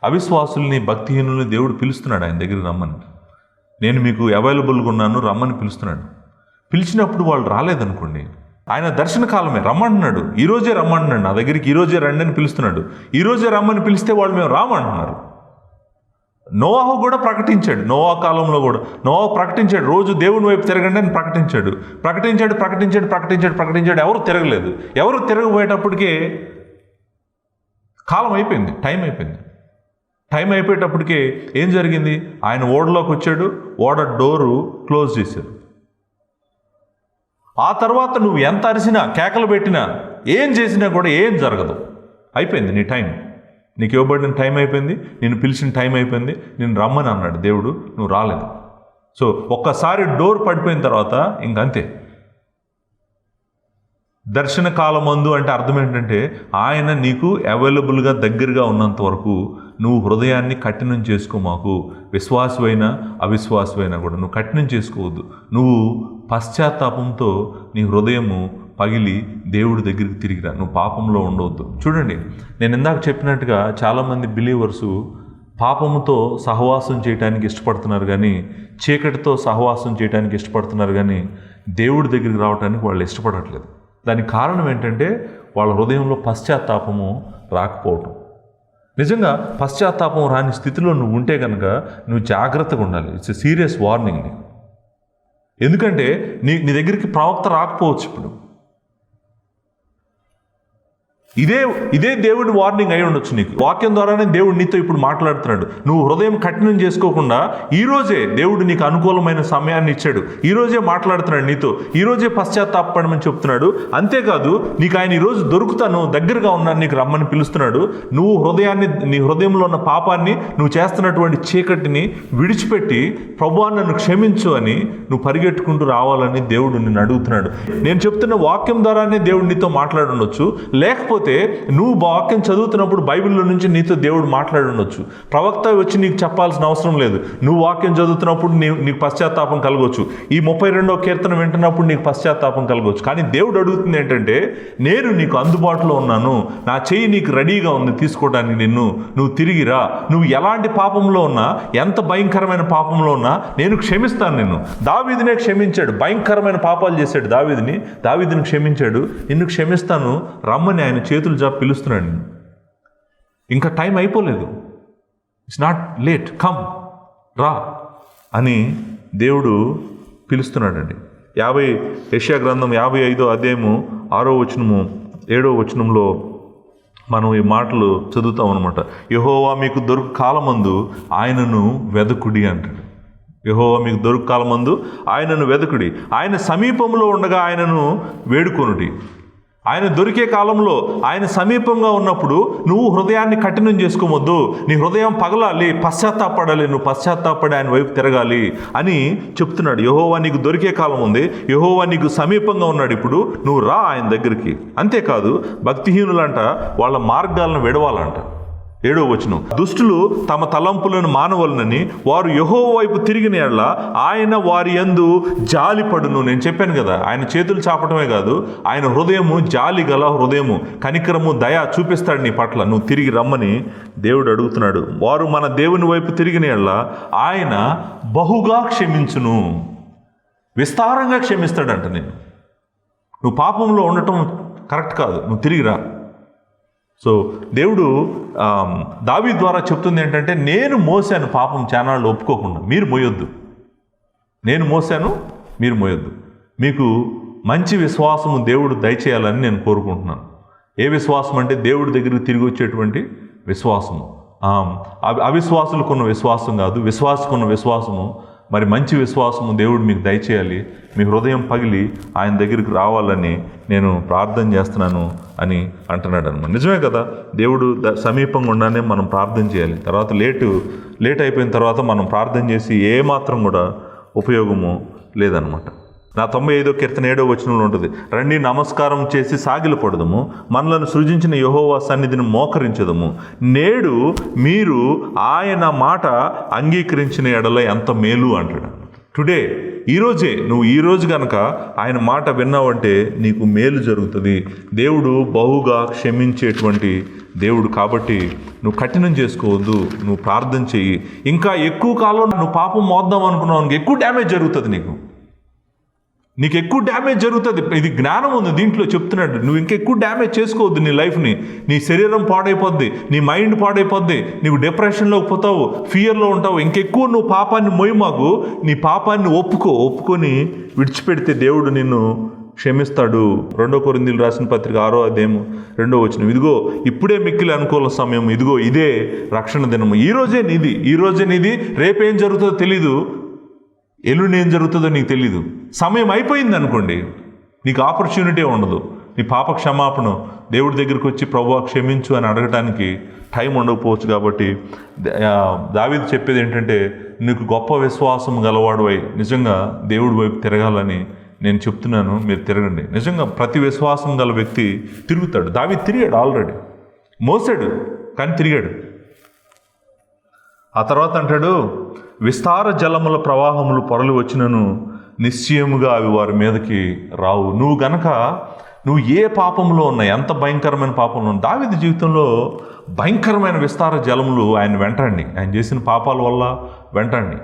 అవిశ్వాసుల్ని భక్తిహీనుల్ని దేవుడు పిలుస్తున్నాడు ఆయన దగ్గరికి రమ్మని. నేను మీకు అవైలబుల్గా ఉన్నాను రమ్మని పిలుస్తున్నాడు. పిలిచినప్పుడు వాళ్ళు రాలేదనుకోండి, ఆయన దర్శన కాలమే రమ్మంటున్నాడు, ఈరోజే రమ్మంటున్నాడు, నా దగ్గరికి ఈరోజే రండి అని పిలుస్తున్నాడు. ఈరోజే రమ్మని పిలిస్తే వాళ్ళు మేము రామంటున్నారు. నోవాహు కూడా ప్రకటించాడు, నోవా కాలంలో కూడా నోవాహు ప్రకటించాడు, రోజు దేవుని వైపు తిరగండి అని ప్రకటించాడు. ఎవరు తిరగలేదు. ఎవరు తిరగబోయేటప్పటికే కాలం అయిపోయింది, టైం అయిపోయేటప్పటికే ఏం జరిగింది? ఆయన ఓడలోకి వచ్చాడు, ఓడ డోరు క్లోజ్ చేశారు. ఆ తర్వాత నువ్వు ఎంత అరిసినా, కేకలు పెట్టినా, ఏం చేసినా కూడా ఏం జరగదు. అయిపోయింది నీ టైం, నీకు ఇవ్వబడిన టైం అయిపోయింది, నేను పిలిచిన టైం అయిపోయింది, నేను రమ్మని అన్నాడు దేవుడు, నువ్వు రాలేదు. సో ఒక్కసారి డోర్ పడిపోయిన తర్వాత ఇంకంతే. దర్శన కాలమందు అంటే అర్థం ఏంటంటే ఆయన నీకు అవైలబుల్గా దగ్గరగా ఉన్నంత వరకు నువ్వు హృదయాన్ని కఠినం చేసుకోమాకు. విశ్వాసమైనా అవిశ్వాసమైనా కూడా నువ్వు కఠినం చేసుకోవద్దు. నువ్వు పశ్చాత్తాపంతో నీ హృదయము పగిలి దేవుడి దగ్గరికి తిరిగిరా. నువ్వు పాపంలో ఉండవద్దు. చూడండి, నేను ఇందాక చెప్పినట్టుగా చాలామంది బిలీవర్సు పాపముతో సహవాసం చేయడానికి ఇష్టపడుతున్నారు, కానీ చీకటితో సహవాసం చేయడానికి ఇష్టపడుతున్నారు, కానీ దేవుడి దగ్గరికి రావడానికి వాళ్ళు ఇష్టపడట్లేదు. దానికి కారణం ఏంటంటే వాళ్ళ హృదయంలో పశ్చాత్తాపము రాకపోవటం. నిజంగా పశ్చాత్తాపం రాని స్థితిలో నువ్వు ఉంటే కనుక నువ్వు జాగ్రత్తగా ఉండాలి. ఇట్స్ ఎ సీరియస్ వార్నింగ్ నీకు. ఎందుకంటే నీ దగ్గరికి ప్రవక్త రాకపోవచ్చు. ఇప్పుడు ఇదే దేవుడి వార్నింగ్ అయి ఉండొచ్చు నీకు. వాక్యం ద్వారానే దేవుడు నీతో ఇప్పుడు మాట్లాడుతున్నాడు. నువ్వు హృదయం కఠినం చేసుకోకుండా ఈరోజే దేవుడు నీకు అనుకూలమైన సమయాన్ని ఇచ్చాడు. ఈరోజే మాట్లాడుతున్నాడు నీతో, ఈరోజే పశ్చాత్తాపడమని చెప్తున్నాడు. అంతేకాదు నీకు ఆయన ఈరోజు దొరుకుతాను, దగ్గరగా ఉన్నాను, నీకు రమ్మని పిలుస్తున్నాడు. నువ్వు నీ హృదయంలో ఉన్న పాపాన్ని, నువ్వు చేస్తున్నటువంటి చీకటిని విడిచిపెట్టి ప్రభువా నన్ను క్షమించు అని నువ్వు పరిగెట్టుకుంటూ రావాలని దేవుడు నిన్ను అడుగుతున్నాడు. నేను చెప్తున్న వాక్యం ద్వారానే దేవుడు నీతో మాట్లాడుండొచ్చు, లేకపోతే నువ్వు వాక్యం చదువుతున్నప్పుడు బైబిల్లో నుంచి నీతో దేవుడు మాట్లాడుండొచ్చు. ప్రవక్త వచ్చి నీకు చెప్పాల్సిన అవసరం లేదు. నువ్వు వాక్యం చదువుతున్నప్పుడు నీకు పశ్చాత్తాపం కలగవచ్చు. ఈ 32వ కీర్తన వింటున్నప్పుడు నీకు పశ్చాత్తాపం కలగవచ్చు. కానీ దేవుడు అడుగుతుంది ఏంటంటే, నేను నీకు అందుబాటులో ఉన్నాను, నా చెయ్యి నీకు రెడీగా ఉంది తీసుకోవడానికి, నువ్వు తిరిగిరా. నువ్వు ఎలాంటి పాపంలో ఉన్నా, ఎంత భయంకరమైన పాపంలో ఉన్నా నేను క్షమిస్తాను నిన్ను. దావీదునే క్షమించాడు. భయంకరమైన పాపాలు చేశాడు దావీదుని క్షమించాడు. నిన్ను క్షమిస్తాను, రమ్మని ఆయన చేతులు జాబ్ పిలుస్తున్నాడు. ఇంకా టైం అయిపోలేదు. ఇట్స్ నాట్ లేట్, కమ్, రా అని దేవుడు పిలుస్తున్నాడండి. యెషయా గ్రంథం 55వ అధ్యాయము 6వ వచనము 7వ వచనంలో మనం ఈ మాటలు చదువుతాం అనమాట. యెహోవా మీకు దొరుకు కాలమందు ఆయనను వెదకుడి అంటాడు. యెహోవా మీకు దొరుకు కాలమందు ఆయనను వెదకుడి, ఆయన సమీపంలో ఉండగా ఆయనను వేడుకొనుడి. ఆయన దొరికే కాలంలో, ఆయన సమీపంగా ఉన్నప్పుడు నువ్వు హృదయాన్ని కఠినం చేసుకోవద్దు. నీ హృదయం పగలాలి, పశ్చాత్తాపడాలి, నువ్వు పశ్చాత్తాపడి ఆయన వైపు తిరగాలి అని చెప్తున్నాడు. యెహోవా నీకు దొరికే కాలం ఉంది, యెహోవా నీకు సమీపంగా ఉన్నాడు, ఇప్పుడు నువ్వు రా ఆయన దగ్గరికి. అంతేకాదు భక్తిహీనులంట వాళ్ళ మార్గాలను విడవాలంట. 7వ వచనం, దుష్టులు తమ తలంపులను మానవలనని వారు యెహోవా వైపు తిరిగిన యెడల ఆయన వారి యందు జాలిపడును. నేను చెప్పాను కదా, ఆయన చేతులు చాపటమే కాదు, ఆయన హృదయము జాలి గల హృదయము, కనికరము, దయ చూపిస్తాడు నీ పట్ల. నువ్వు తిరిగి రమ్మని దేవుడు అడుగుతున్నాడు. వారు మన దేవుని వైపు తిరిగిన యెడల ఆయన బహుగా క్షమించును, విస్తారంగా క్షమిస్తాడంట. నువ్వు పాపంలో ఉండటం కరెక్ట్ కాదు, నువ్వు తిరిగిరా. సో దేవుడు దావీదు ద్వారా చెప్తుంది ఏంటంటే, నేను మోసాను పాపం చానాళ్ళు ఒప్పుకోకుండా, మీరు మోయొద్దు. నేను మోసాను, మీరు మోయొద్దు. మీకు మంచి విశ్వాసము దేవుడు దయచేయాలని నేను కోరుకుంటున్నాను. ఏ విశ్వాసం అంటే దేవుడి దగ్గరికి తిరిగి వచ్చేటువంటి విశ్వాసము. అవిశ్వాసులకున్న విశ్వాసం కాదు, విశ్వాసకున్న విశ్వాసము. మరి మంచి విశ్వాసము దేవుడు మీకు దయచేయాలి. మీ హృదయం పగిలి ఆయన దగ్గరికి రావాలని నేను ప్రార్థన చేస్తున్నాను అని అంటున్నాడు అనమాట. నిజమే కదా, దేవుడు సమీపంగా ఉండగానే మనం ప్రార్థన చేయాలి. తర్వాత లేట్ అయిపోయిన తర్వాత మనం ప్రార్థన చేసి ఏమాత్రం కూడా ఉపయోగము లేదనమాట. నా 95వ కీర్తన 7వ వచనంలో ఉంటుంది, రండి నమస్కారం చేసి సాగిలపడదము, మనలను సృజించిన యెహోవా సన్నిధిని మోకరించదము. నేడు మీరు ఆయన మాట అంగీకరించిన ఎడల ఎంత మేలు అంటాడు. టుడే, నువ్వు ఈరోజు కనుక ఆయన మాట విన్నావంటే నీకు మేలు జరుగుతుంది. దేవుడు బహుగా క్షమించేటువంటి దేవుడు కాబట్టి నువ్వు కఠినం చేసుకోవద్దు, నువ్వు ప్రార్థన చెయ్యి. ఇంకా ఎక్కువ కాలం నువ్వు పాపం మోద్దాం అనుకున్నావు, ఎక్కువ డ్యామేజ్ జరుగుతుంది, నీకు ఎక్కువ డ్యామేజ్ జరుగుతుంది. ఇది జ్ఞానం ఉంది దీంట్లో చెప్తున్నాడు. నువ్వు ఇంకెక్కువ డ్యామేజ్ చేసుకోవద్దు నీ లైఫ్ని. నీ శరీరం పాడైపోద్ది, నీ మైండ్ పాడైపోద్ది, నువ్వు డిప్రెషన్లోకి పోతావు, ఫియర్లో ఉంటావు. ఇంకెక్కువ నువ్వు పాపాన్ని మోయమాకు. నీ పాపాన్ని ఒప్పుకొని విడిచిపెడితే దేవుడు నిన్ను క్షమిస్తాడు. 2 కొరింథీయులకు రాసిన పత్రిక 6వ అధ్యాయం 2వ వచనం, ఇదిగో ఇప్పుడే మిక్కిలి అనుకూల సమయం, ఇదిగో ఇదే రక్షణ దినము. ఈ రోజే నీది, రేపేం జరుగుతుందో తెలీదు, ఎల్లుండి ఏం జరుగుతుందో నీకు తెలీదు. సమయం అయిపోయింది అనుకోండి, నీకు ఆపర్చునిటీ ఉండదు. నీ పాప క్షమాపణ దేవుడి దగ్గరికి వచ్చి ప్రభువా క్షమించు అని అడగటానికి టైం ఉండకపోవచ్చు. కాబట్టి దావీదు చెప్పేది ఏంటంటే, నీకు గొప్ప విశ్వాసం గలవాడువై నిజంగా దేవుడి వైపు తిరగాలని నేను చెప్తున్నాను, మీరు తిరగండి. నిజంగా ప్రతి విశ్వాసం గల వ్యక్తి తిరుగుతాడు. దావీదు తిరిగాడు, ఆల్రెడీ మోసాడు కానీ తిరిగాడు. ఆ తర్వాత అంటాడు, విస్తార జలముల ప్రవాహములు పొరలు వచ్చినను నిశ్చయముగా అవి వారి మీదకి రావు. నువ్వు ఏ పాపంలో ఉన్నా, ఎంత భయంకరమైన పాపంలో ఉన్నా, దావీదు జీవితంలో భయంకరమైన విస్తార జలములు ఆయన వెంటాడిని, ఆయన చేసిన పాపాల వల్ల వెంటాడిని.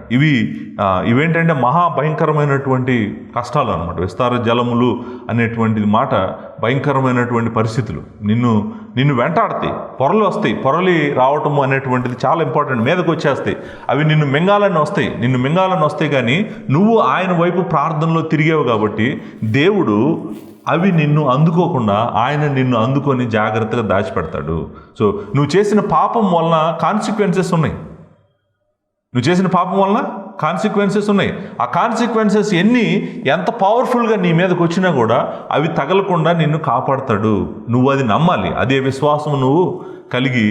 ఇవేంటంటే మహాభయంకరమైనటువంటి కష్టాలు అన్నమాట. విస్తార జలములు అనేటువంటిది మాట భయంకరమైనటువంటి పరిస్థితులు నిన్ను వెంటాడతాయి. పొరలు వస్తాయి, పొరలి రావటము అనేటువంటిది చాలా ఇంపార్టెంట్. మీదకి వచ్చేస్తాయి, అవి నిన్ను మింగాలని వస్తాయి. కానీ నువ్వు ఆయన వైపు ప్రార్థనలో తిరిగావు కాబట్టి దేవుడు అవి నిన్ను అందుకోకుండా ఆయన నిన్ను అందుకొని జాగ్రత్తగా దాచిపెడతాడు. సో నువ్వు చేసిన పాపం వలన కాన్సిక్వెన్సెస్ ఉన్నాయి. ఆ కాన్సిక్వెన్సెస్ ఎంత పవర్ఫుల్గా నీ మీదకి వచ్చినా కూడా అవి తగలకుండా నిన్ను కాపాడతాడు. నువ్వు అది నమ్మాలి. అదే విశ్వాసం నువ్వు కలిగి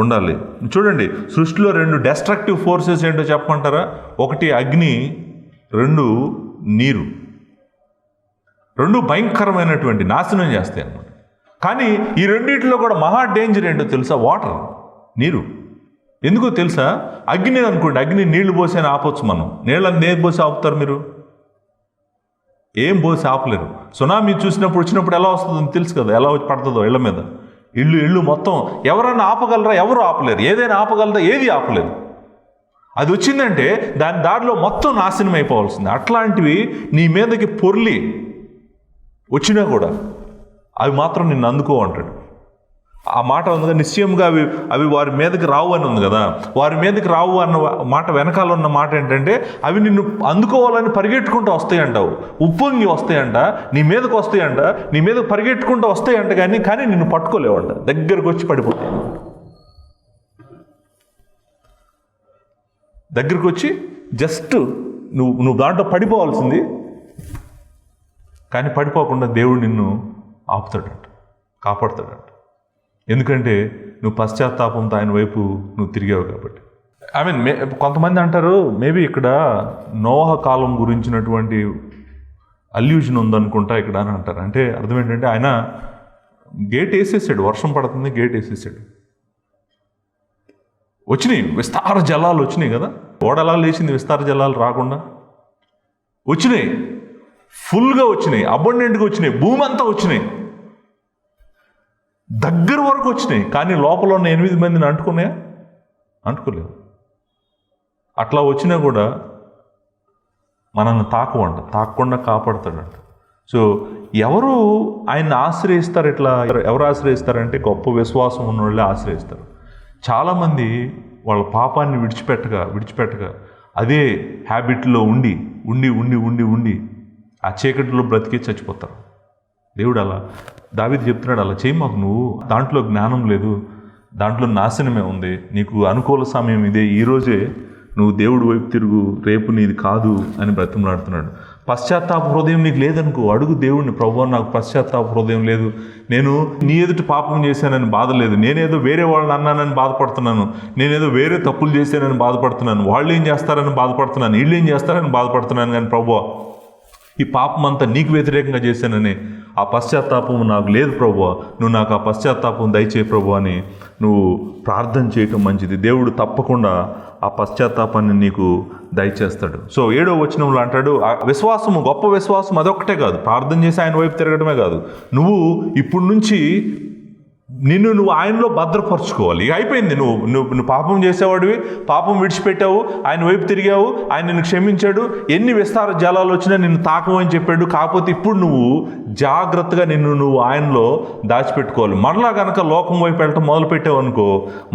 ఉండాలి. చూడండి, సృష్టిలో 2 డెస్ట్రక్టివ్ ఫోర్సెస్ ఏంటో చెప్పమంటారా? 1 అగ్ని, 2 నీరు. 2 భయంకరమైనటువంటి నాశనం చేస్తాయి అన్నమాట. కానీ ఈ రెండింటిలో కూడా మహా డేంజర్ ఏంటో తెలుసా? వాటర్, నీరు. ఎందుకో తెలుసా? అగ్ని అనుకోండి, అగ్ని నీళ్లు పోసి అని ఆపొచ్చు మనం. నీళ్ళని ఏం పోసి ఆపుతారు మీరు? ఏం పోసి ఆపలేరు. సునామీ వచ్చినప్పుడు ఎలా వస్తుందో తెలుసు కదా, ఎలా వచ్చి పడుతుందో ఇళ్ల మీద. ఇళ్ళు మొత్తం ఎవరన్నా ఆపగలరా? ఎవరు ఆపలేరు. ఏదైనా ఆపగలరా? ఏది ఆపలేదు. అది వచ్చిందంటే దాని దారిలో మొత్తం నాశనం అయిపోవాల్సింది. అట్లాంటివి నీ మీదకి పొర్లి వచ్చినా కూడా అవి మాత్రం నిన్ను అందుకో అంటాడు. ఆ మాట ఉంది కదా, నిశ్చయంగా అవి వారి మీదకి రావు అని ఉంది కదా. వారి మీదకి రావు అన్న మాట వెనకాల ఉన్న మాట ఏంటంటే, అవి నిన్ను అందుకోవాలని పరిగెట్టుకుంటూ వస్తాయంటావు, ఉప్పొంగి వస్తాయంట, నీ మీదకి వస్తాయంట, నీ మీదకి పరిగెట్టుకుంటూ వస్తాయంట. కానీ నిన్ను పట్టుకోలేవంట, దగ్గరకు వచ్చి పడిపోతాయి. దగ్గరకు వచ్చి జస్ట్ నువ్వు దాంట్లో పడిపోవాల్సింది, కానీ పడిపోకుండా దేవుడు నిన్ను ఆపుతాడంట, కాపాడుతాడంట. ఎందుకంటే నువ్వు పశ్చాత్తాపంతో ఆయన వైపు నువ్వు తిరిగావు కాబట్టి. కొంతమంది అంటారు, మేబీ ఇక్కడ నోహ కాలం గురించినటువంటి అల్యూజన్ ఉందనుకుంటా ఇక్కడ అని అంటారు. అంటే అర్థం ఏంటంటే, ఆయన గేట్ వేసేసాడు, వర్షం పడుతుంది, గేట్ వేసేసాడు, వచ్చినాయి విస్తార జలాలు వచ్చినాయి కదా. ఓడలా లేచింది విస్తార జలాలు రాకుండా వచ్చినాయి, ఫుల్గా వచ్చినాయి, అబండెంట్గా వచ్చినాయి, భూమి అంతా వచ్చినాయి, దగ్గర వరకు వచ్చినాయి. కానీ లోపల ఉన్న 8 మందిని అంటుకోలేవు. అట్లా వచ్చినా కూడా మనల్ని తాకకుండా కాపాడుతాడంట. సో ఎవరు ఆయన్ని ఆశ్రయిస్తారు? ఎవరు ఆశ్రయిస్తారంటే గొప్ప విశ్వాసం ఉన్న వాళ్ళే ఆశ్రయిస్తారు. చాలామంది వాళ్ళ పాపాన్ని విడిచిపెట్టగా అదే హ్యాబిట్లో ఉండి ఆ చీకటిలో బ్రతికి చచ్చిపోతారు. దేవుడు అలా, దావీదు చెప్తున్నాడు, అలా చేయి మాకు, నువ్వు దాంట్లో జ్ఞానం లేదు, దాంట్లో నాశనమే ఉంది, నీకు అనుకూల సమయం ఇదే, ఈరోజే నువ్వు దేవుడి వైపు తిరుగు, రేపు నీది కాదు అని బ్రతిమలాడుతున్నాడు. పశ్చాత్తాప హృదయం నీకు లేదనుకో, అడుగు దేవుడిని, ప్రభువా నాకు పశ్చాత్తాప హృదయం లేదు, నేను నీ ఎదుటి పాపం చేశానని బాధ లేదు, నేనేదో వేరే వాళ్ళని అన్నానని బాధపడుతున్నాను, నేనేదో వేరే తప్పులు చేశానని బాధపడుతున్నాను, వాళ్ళు ఏం చేస్తారని బాధపడుతున్నాను, వీళ్ళు ఏం చేస్తారని బాధపడుతున్నాను, కానీ ప్రభువా ఈ పాపం అంతా నీకు వ్యతిరేకంగా చేశానని ఆ పశ్చాత్తాపం నాకు లేదు ప్రభువా, నువ్వు నాకు ఆ పశ్చాత్తాపం దయచేయి ప్రభు అని నువ్వు ప్రార్థన చేయటం మంచిది. దేవుడు తప్పకుండా ఆ పశ్చాత్తాపాన్ని నీకు దయచేస్తాడు. సో 7వ వచనంలో అంటాడు, విశ్వాసము, గొప్ప విశ్వాసం అదొక్కటే కాదు, ప్రార్థన చేసి ఆయన వైపు తిరగడమే కాదు, నువ్వు ఇప్పుడు నుంచి నువ్వు ఆయనలో భద్రపరచుకోవాలి. ఇక అయిపోయింది, నువ్వు పాపం చేసేవాడివి, పాపం విడిచిపెట్టావు, ఆయన వైపు తిరిగావు, ఆయన నిన్ను క్షమించాడు, ఎన్ని విస్తార జలాలు వచ్చినా నిన్ను తాకమని చెప్పాడు. కాకపోతే ఇప్పుడు నువ్వు జాగ్రత్తగా నువ్వు ఆయనలో దాచిపెట్టుకోవాలి. మరలా కనుక లోకం వైపు వెళ్ళటం మొదలుపెట్టావు అనుకో,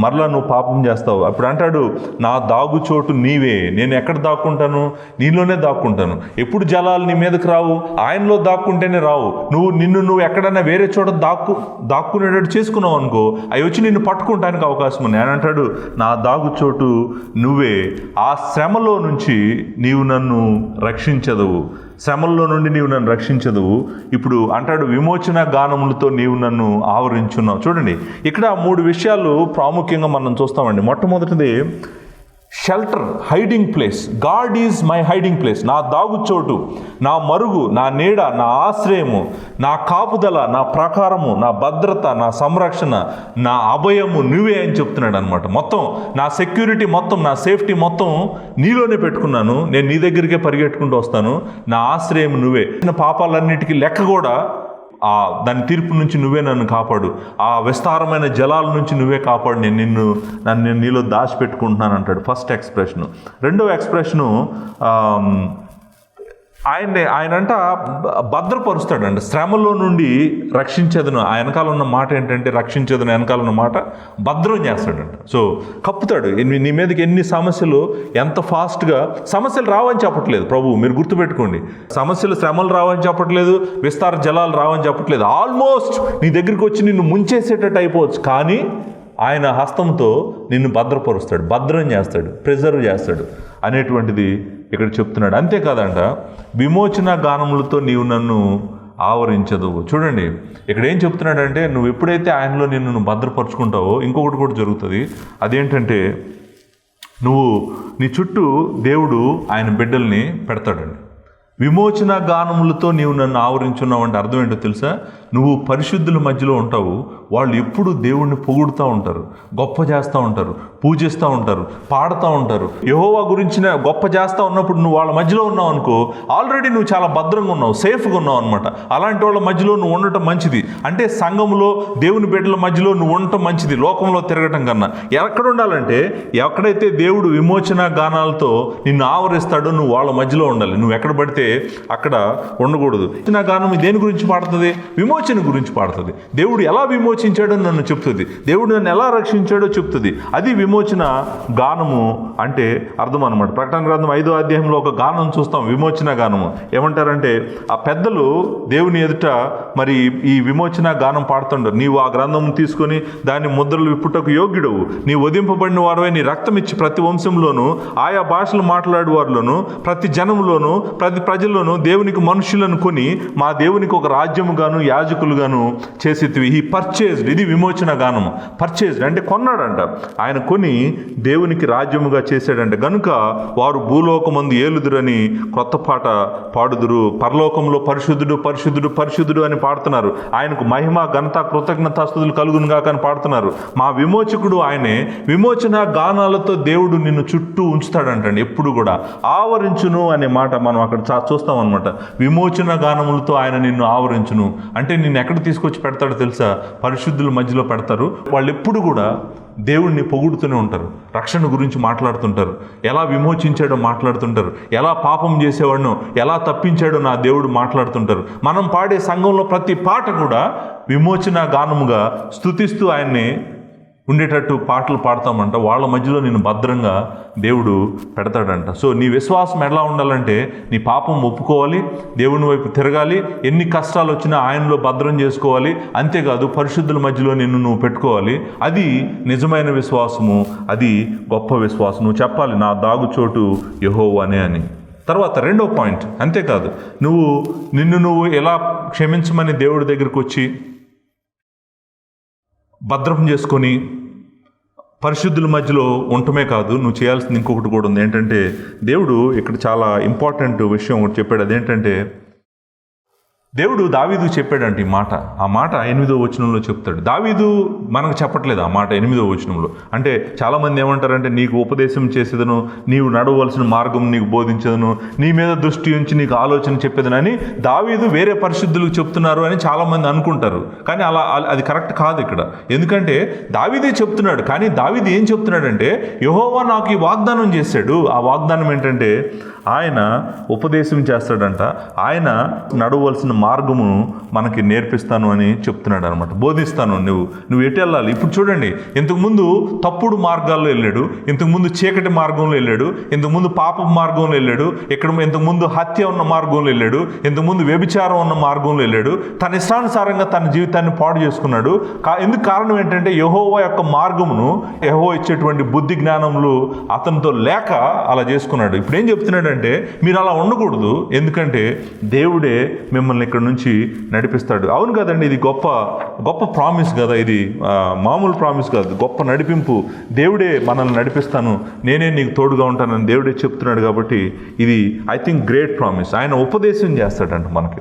మరలా నువ్వు పాపం చేస్తావు. అప్పుడు అంటాడు, నా దాగుచోటు నీవే, నేను ఎక్కడ దాక్కుంటాను? నీలోనే దాక్కుంటాను. ఎప్పుడు జలాలు నీ మీదకి రావు, ఆయనలో దాక్కుంటేనే రావు. నువ్వు ఎక్కడైనా వేరే చోట దాక్కునేటట్టు చేసుకున్నావు అనుకో, అవి వచ్చి నిన్ను పట్టుకుంటానికి అవకాశం ఉంది. ఆయన అంటాడు, నా దాగుచోటు నువ్వే, ఆ శ్రమలో నుంచి నీవు నన్ను రక్షించదవు, శ్రమల్లో నుండి నీవు నన్ను రక్షించదువు. ఇప్పుడు అంటాడు విమోచన గానములతో నీవు నన్ను ఆవరించున్నావు. చూడండి, ఇక్కడ 3 విషయాలు ప్రాముఖ్యంగా మనం చూస్తామండి. మొట్టమొదటిది shelter, hiding place. God is my hiding place. నా దాగుచోటు, నా మరుగు, నా నీడ, నా ఆశ్రయము, నా కాపుదల, నా ప్రకారము, నా భద్రత, నా సంరక్షణ, నా అభయము నువ్వే అని చెప్తున్నాడు అనమాట. మొత్తం నా సెక్యూరిటీ మొత్తం, నా సేఫ్టీ మొత్తం నీలోనే పెట్టుకున్నాను. నేను నీ దగ్గరికే పరిగెట్టుకుంటూ వస్తాను. నా ఆశ్రయం నువ్వే. పాపాలన్నిటికీ లెక్క కూడా దాని తీర్పు నుంచి నువ్వే నన్ను కాపాడు. ఆ విస్తారమైన జలాల నుంచి నువ్వే కాపాడు. నన్ను నీలో దాచిపెట్టుకుంటున్నాను అంటాడు ఫస్ట్ ఎక్స్ప్రెషను. రెండవ ఎక్స్ప్రెషను ఆయనంట భద్రపరుస్తాడండి. శ్రమలో నుండి రక్షించేదను. ఆ వెనకాల ఉన్న మాట ఏంటంటే రక్షించేదను వెనకాల ఉన్న మాట భద్రం చేస్తాడంట. సో కప్పుతాడు. నీ మీదకి ఎన్ని సమస్యలు, ఎంత ఫాస్ట్గా సమస్యలు రావని చెప్పట్లేదు ప్రభు, మీరు గుర్తుపెట్టుకోండి. సమస్యలు, శ్రమలు రావని చెప్పట్లేదు, విస్తార జలాలు రావని చెప్పట్లేదు. ఆల్మోస్ట్ నీ దగ్గరికి వచ్చి నిన్ను ముంచేసేటట్టు అయిపోవచ్చు, కానీ ఆయన హస్తంతో నిన్ను భద్రపరుస్తాడు, భద్రం చేస్తాడు, ప్రిజర్వ్ చేస్తాడు అనేటువంటిది ఇక్కడ చెప్తున్నాడు. అంతేకాదంట, విమోచన గానములతో నీవు నన్ను ఆవరించదు. చూడండి, ఇక్కడ ఏం చెప్తున్నాడంటే నువ్వు ఎప్పుడైతే ఆయనలో నిన్ను భద్రపరుచుకుంటావో ఇంకొకటి కూడా జరుగుతుంది. అదేంటంటే నీ చుట్టూ దేవుడు ఆయన బిడ్డల్ని పెడతాడండి. విమోచన గానములతో నీవు నన్ను ఆవరించున్నావు అంటే అర్థం ఏంటో తెలుసా? నువ్వు పరిశుద్ధుల మధ్యలో ఉంటావు. వాళ్ళు ఎప్పుడు దేవుణ్ణి పొగుడుతూ ఉంటారు, గొప్ప చేస్తూ ఉంటారు, పూజిస్తూ ఉంటారు, పాడుతూ ఉంటారు. యెహోవా గురించిన గొప్ప చేస్తూ ఉన్నప్పుడు నువ్వు వాళ్ళ మధ్యలో ఉన్నావు అనుకో, ఆల్రెడీ నువ్వు చాలా భద్రంగా ఉన్నావు, సేఫ్గా ఉన్నావు అనమాట. అలాంటి వాళ్ళ మధ్యలో నువ్వు ఉండటం మంచిది. అంటే సంఘంలో దేవుని బిడ్డల మధ్యలో నువ్వు ఉండటం మంచిది లోకంలో తిరగటం కన్నా. ఎక్కడ ఉండాలంటే ఎక్కడైతే దేవుడు విమోచన గానాలతో నిన్ను ఆవరిస్తాడో నువ్వు వాళ్ళ మధ్యలో ఉండాలి. నువ్వు ఎక్కడ పడితే అక్కడ ఉండకూడదు. విమోచన గానం దేని గురించి పాడుతుంది? విమోచన గురించి పాడుతుంది. దేవుడు ఎలా విమోచించాడో నన్ను చెప్తుంది, దేవుడు నన్ను ఎలా రక్షించాడో చెప్తుంది. అది విమోచన గానము అంటే అర్థం అనమాట. ప్రకటన గ్రంథం 5వ అధ్యాయంలో ఒక గానం చూస్తాం, విమోచన గానము. ఏమంటారంటే ఆ పెద్దలు దేవుని ఎదుట మరి ఈ విమోచన గానం పాడుతుంటారు. నీవు ఆ గ్రంథం తీసుకొని దాని ముద్రలు విప్పుటకు యోగ్యుడవు, నీ వధింపబడిన వాడవై నీ రక్తం ఇచ్చి ప్రతి వంశంలోను, ఆయా భాషలు మాట్లాడే వారిలోను, ప్రతి జనంలోను, ప్రతి ప్రజల్లోనూ దేవునికి మనుషులను కొని మా దేవునికి ఒక రాజ్యముగాను యాజకులుగాను చేసేటివి. ఈ పర్చేజ్డ్, ఇది విమోచన గానము. పర్చేజ్డ్ అంటే కొన్నాడంట. ఆయన కొని దేవునికి రాజ్యముగా చేశాడంట. గనుక వారు భూలోకమందు ఏలుదురని క్రొత్త పాట పాడుదురు. పరలోకంలో పరిశుద్ధుడు పరిశుద్ధుడు పరిశుద్ధుడు అని పాడుతున్నారు. ఆయనకు మహిమ ఘనత కృతజ్ఞతాస్తుతులు కలుగును గాక అని పాడుతున్నారు. మా విమోచకుడు ఆయనే. విమోచన గానాలతో దేవుడు నిన్ను చుట్టూ ఉంచుతాడంటండి. ఎప్పుడు కూడా ఆవరించును అనే మాట మనం అక్కడ చూస్తాం అనమాట. విమోచన గానములతో ఆయన నిన్ను ఆవరించును అంటే నిన్ను ఎక్కడ తీసుకొచ్చి పెడతాడో తెలుసా? పరిశుద్ధుల మధ్యలో పెడతారు. వాళ్ళు ఎప్పుడు కూడా దేవుణ్ణి పొగుడుతూనే ఉంటారు, రక్షణ గురించి మాట్లాడుతుంటారు, ఎలా విమోచించాడో మాట్లాడుతుంటారు, ఎలా పాపం చేసేవాడినో ఎలా తప్పించాడో నా దేవుడు మాట్లాడుతుంటారు. మనం పాడే సంఘంలో ప్రతి పాట కూడా విమోచన గానముగా స్తుతిస్తూ ఆయన్ని ఉండేటట్టు పాటలు పాడతామంట. వాళ్ళ మధ్యలో నేను భద్రంగా దేవుడు పెడతాడంట. సో నీ విశ్వాసం ఎలా ఉండాలంటే నీ పాపం ఒప్పుకోవాలి, దేవుని వైపు తిరగాలి, ఎన్ని కష్టాలు వచ్చినా ఆయనలో భద్రం చేసుకోవాలి. అంతేకాదు పరిశుద్ధుల మధ్యలో నిన్ను నువ్వు పెట్టుకోవాలి. అది నిజమైన విశ్వాసము, అది గొప్ప విశ్వాసం. నువ్వు చెప్పాలి నా దాగుచోటు యెహోవానే అని. తర్వాత రెండో పాయింట్, అంతేకాదు నిన్ను ఎలా క్షమించమని దేవుడి దగ్గరికి వచ్చి భద్రం చేసుకొని పరిశుద్ధుల మధ్యలో ఉండటమే కాదు, నువ్వు చేయాల్సింది ఇంకొకటి కూడా ఉంది. ఏంటంటే దేవుడు ఇక్కడ చాలా ఇంపార్టెంట్ విషయం ఒకటి చెప్పాడు. అదేంటంటే దేవుడు దావీదు చెప్పాడంటే ఈ మాట. ఆ మాట 8వ వచనంలో చెప్తాడు. దావీదు మనకు చెప్పట్లేదు ఆ మాట 8వ వచనంలో. అంటే చాలామంది ఏమంటారంటే నీకు ఉపదేశం చేసేదను, నీవు నడవలసిన మార్గం నీకు బోధించదను, నీ మీద దృష్టి ఉంచి నీకు ఆలోచన చెప్పేదనని దావీదు వేరే పరిశుద్ధులకు చెప్తున్నారు అని చాలామంది అనుకుంటారు. కానీ అది కరెక్ట్ కాదు ఇక్కడ. ఎందుకంటే దావీదే చెప్తున్నాడు. కానీ దావీదు ఏం చెప్తున్నాడంటే యెహోవా నాకు ఈ వాగ్దానం చేశాడు. ఆ వాగ్దానం ఏంటంటే ఆయన ఉపదేశం చేస్తాడంట, ఆయన నడవలసిన మార్గమును మనకి నేర్పిస్తాను అని చెప్తున్నాడు అనమాట. బోధిస్తాను, నువ్వు ఎటు వెళ్ళాలి. ఇప్పుడు చూడండి, ఇంతకుముందు తప్పుడు మార్గాల్లో వెళ్ళాడు, ఇంతకుముందు చీకటి మార్గంలో వెళ్ళాడు, ఇంతకుముందు పాప మార్గంలో వెళ్ళాడు, ఇంతకుముందు హత్య ఉన్న మార్గంలో వెళ్ళాడు, ఇంతకుముందు వ్యభిచారం ఉన్న మార్గంలో వెళ్ళాడు. తన ఇష్టానుసారంగా తన జీవితాన్ని పాడు చేసుకున్నాడు. ఎందుకు కారణం ఏంటంటే యెహోవా యొక్క మార్గమును, యెహోవా ఇచ్చేటువంటి బుద్ధి జ్ఞానములు అతనితో లేక అలా చేసుకున్నాడు. ఇప్పుడు ఏం చెప్తున్నాడు చెప్తున్నాడంటే మీరు అలా ఉండకూడదు, ఎందుకంటే దేవుడే మిమ్మల్ని ఇక్కడ నుంచి నడిపిస్తాడు. అవును కదండి, ఇది గొప్ప గొప్ప ప్రామిస్ కదా, ఇది మామూలు ప్రామిస్ కాదు, గొప్ప నడిపింపు. దేవుడే మనల్ని నడిపిస్తాను, నేనే నీకు తోడుగా ఉంటానని దేవుడే చెప్తున్నాడు. కాబట్టి ఇది ఐ థింక్ గ్రేట్ ప్రామిస్. ఆయన ఉపదేశం చేస్తాడంట మనకి,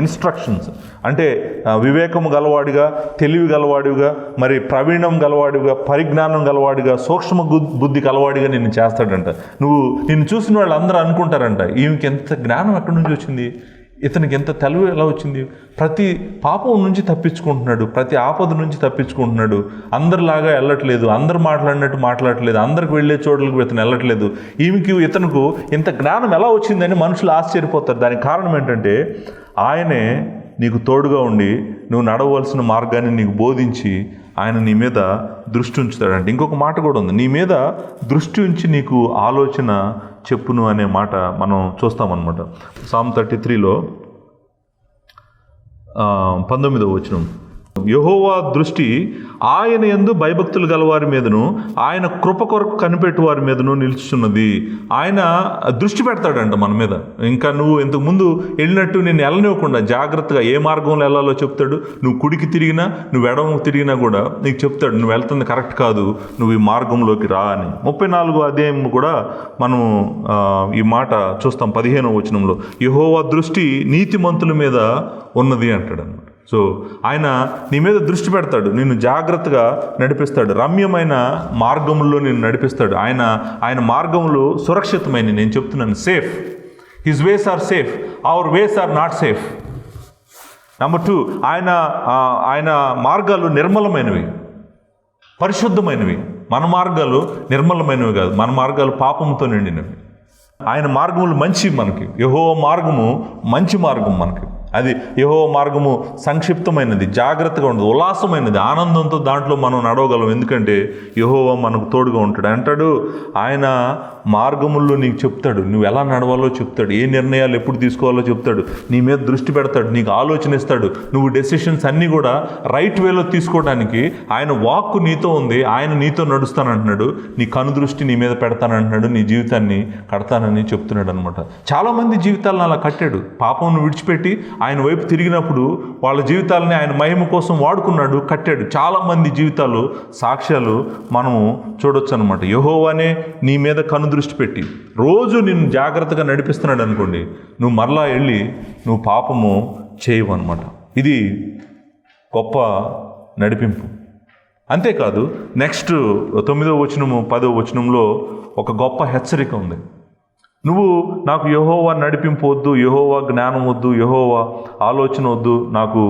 ఇన్స్ట్రక్షన్స్. అంటే వివేకము గలవాడిగా, తెలివి గలవాడిగా, మరి ప్రవీణం గలవాడిగా, పరిజ్ఞానం గలవాడిగా, సూక్ష్మ బుద్ధి గలవాడిగా నిన్ను చేస్తాడంట. నిన్ను చూసిన వాళ్ళు అందరూ అనుకుంటారంట, ఈమెకి ఎంత జ్ఞానం ఎక్కడి నుంచి వచ్చింది, ఇతనికి ఎంత తెలివి ఎలా వచ్చింది, ప్రతి పాపం నుంచి తప్పించుకుంటున్నాడు, ప్రతి ఆపద నుంచి తప్పించుకుంటున్నాడు, అందరిలాగా వెళ్ళట్లేదు, అందరు మాట్లాడినట్టు మాట్లాడట్లేదు, అందరికి వెళ్ళే చోట్లకు ఇతను వెళ్ళట్లేదు, ఇతనుకు ఇంత జ్ఞానం ఎలా వచ్చిందని మనుషులు ఆశ్చర్యపోతారు. దానికి కారణం ఏంటంటే ఆయనే నీకు తోడుగా ఉండి నువ్వు నడవలసిన మార్గాన్ని నీకు బోధించి ఆయన నీ మీద దృష్టి ఉంచుతాడంటే. ఇంకొక మాట కూడా ఉంది, నీ మీద దృష్టి ఉంచి నీకు ఆలోచన చెప్పును అనే మాట మనం చూస్తామన్నమాట. సామ్ 33లో 19వ వచనం, యెహోవా దృష్టి ఆయన యందు భయభక్తులు గలవారి మీదను, ఆయన కృప కొరకు కనిపెట్టు వారి మీదను నిలుచున్నది. ఆయన దృష్టి పెడతాడంట మన మీద. ఇంకా నువ్వు ఇంతకుముందు వెళ్ళినట్టు నేను వెళ్ళనివ్వకుండా జాగ్రత్తగా ఏ మార్గంలో వెళ్ళాలో చెప్తాడు. నువ్వు కుడికి తిరిగినా, నువ్వు ఎడమకు తిరిగినా కూడా నీకు చెప్తాడు, నువ్వు వెళ్తుంది కరెక్ట్ కాదు, నువ్వు ఈ మార్గంలోకి రా అని. 34వ అధ్యాయం కూడా మనం ఈ మాట చూస్తాం. 15వ వచనంలో యెహోవా దృష్టి నీతిమంతుల మీద ఉన్నది అంటాడు అన్నమాట. సో ఆయన నీ మీద దృష్టి పెడతాడు, నిన్ను జాగ్రత్తగా నడిపిస్తాడు, రమ్యమైన మార్గంలో నిన్ను నడిపిస్తాడు. ఆయన మార్గములు సురక్షితమైన, నేను చెప్తున్నాను, safe. His ways are safe, our ways are not safe. Number 2, ఆయన మార్గాలు నిర్మలమైనవి, పరిశుద్ధమైనవి. మన మార్గాలు నిర్మలమైనవి కాదు, మన మార్గాలు పాపంతో నిండినవి. ఆయన మార్గములు మంచి, మనకి యెహోవా మార్గము మంచి మార్గం మనకి. అది యెహోవా మార్గము సంక్షిప్తమైనది, జాగ్రత్తగా ఉండదు, ఉల్లాసమైనది, ఆనందంతో దాంట్లో మనం నడవగలం. ఎందుకంటే యెహోవా మనకు తోడుగా ఉంటాడు. అంటాడు ఆయన మార్గముల్లో నీకు చెప్తాడు, నువ్వు ఎలా నడవాలో చెప్తాడు, ఏ నిర్ణయాలు ఎప్పుడు తీసుకోవాలో చెప్తాడు, నీ మీద దృష్టి పెడతాడు, నీకు ఆలోచన ఇస్తాడు. నువ్వు డెసిషన్స్ అన్నీ కూడా రైట్ వేలో తీసుకోవడానికి ఆయన వాక్కు నీతో ఉంది, ఆయన నీతో నడుస్తానంటున్నాడు, నీ కనుదృష్టి నీ మీద పెడతానంటున్నాడు, నీ జీవితాన్ని కడతానని చెప్తున్నాడు అనమాట. చాలామంది జీవితాలను అలా కట్టాడు. పాపంను విడిచిపెట్టి ఆయన వైపు తిరిగినప్పుడు వాళ్ళ జీవితాలని ఆయన మహిమ కోసం వాడుకున్నాడు, కట్టాడు. చాలామంది జీవితాలు సాక్ష్యాలు మనము చూడొచ్చు అనమాట. యెహోవానే నీ మీద కనుదృష్టి పెట్టి రోజు నిన్ను జాగ్రత్తగా నడిపిస్తున్నాడు అనుకోండి, నువ్వు మరలా వెళ్ళి నువ్వు పాపము చేయవు అనమాట. ఇది గొప్ప నడిపింపు. అంతేకాదు, నెక్స్ట్ 9వ వచనము 10వ వచనంలో ఒక గొప్ప హెచ్చరిక ఉంది. నువ్వు నాకు యెహోవా నడిపింపు వద్దు, యెహోవా జ్ఞానం వద్దు, యెహోవా ఆలోచన వద్దు, నాకు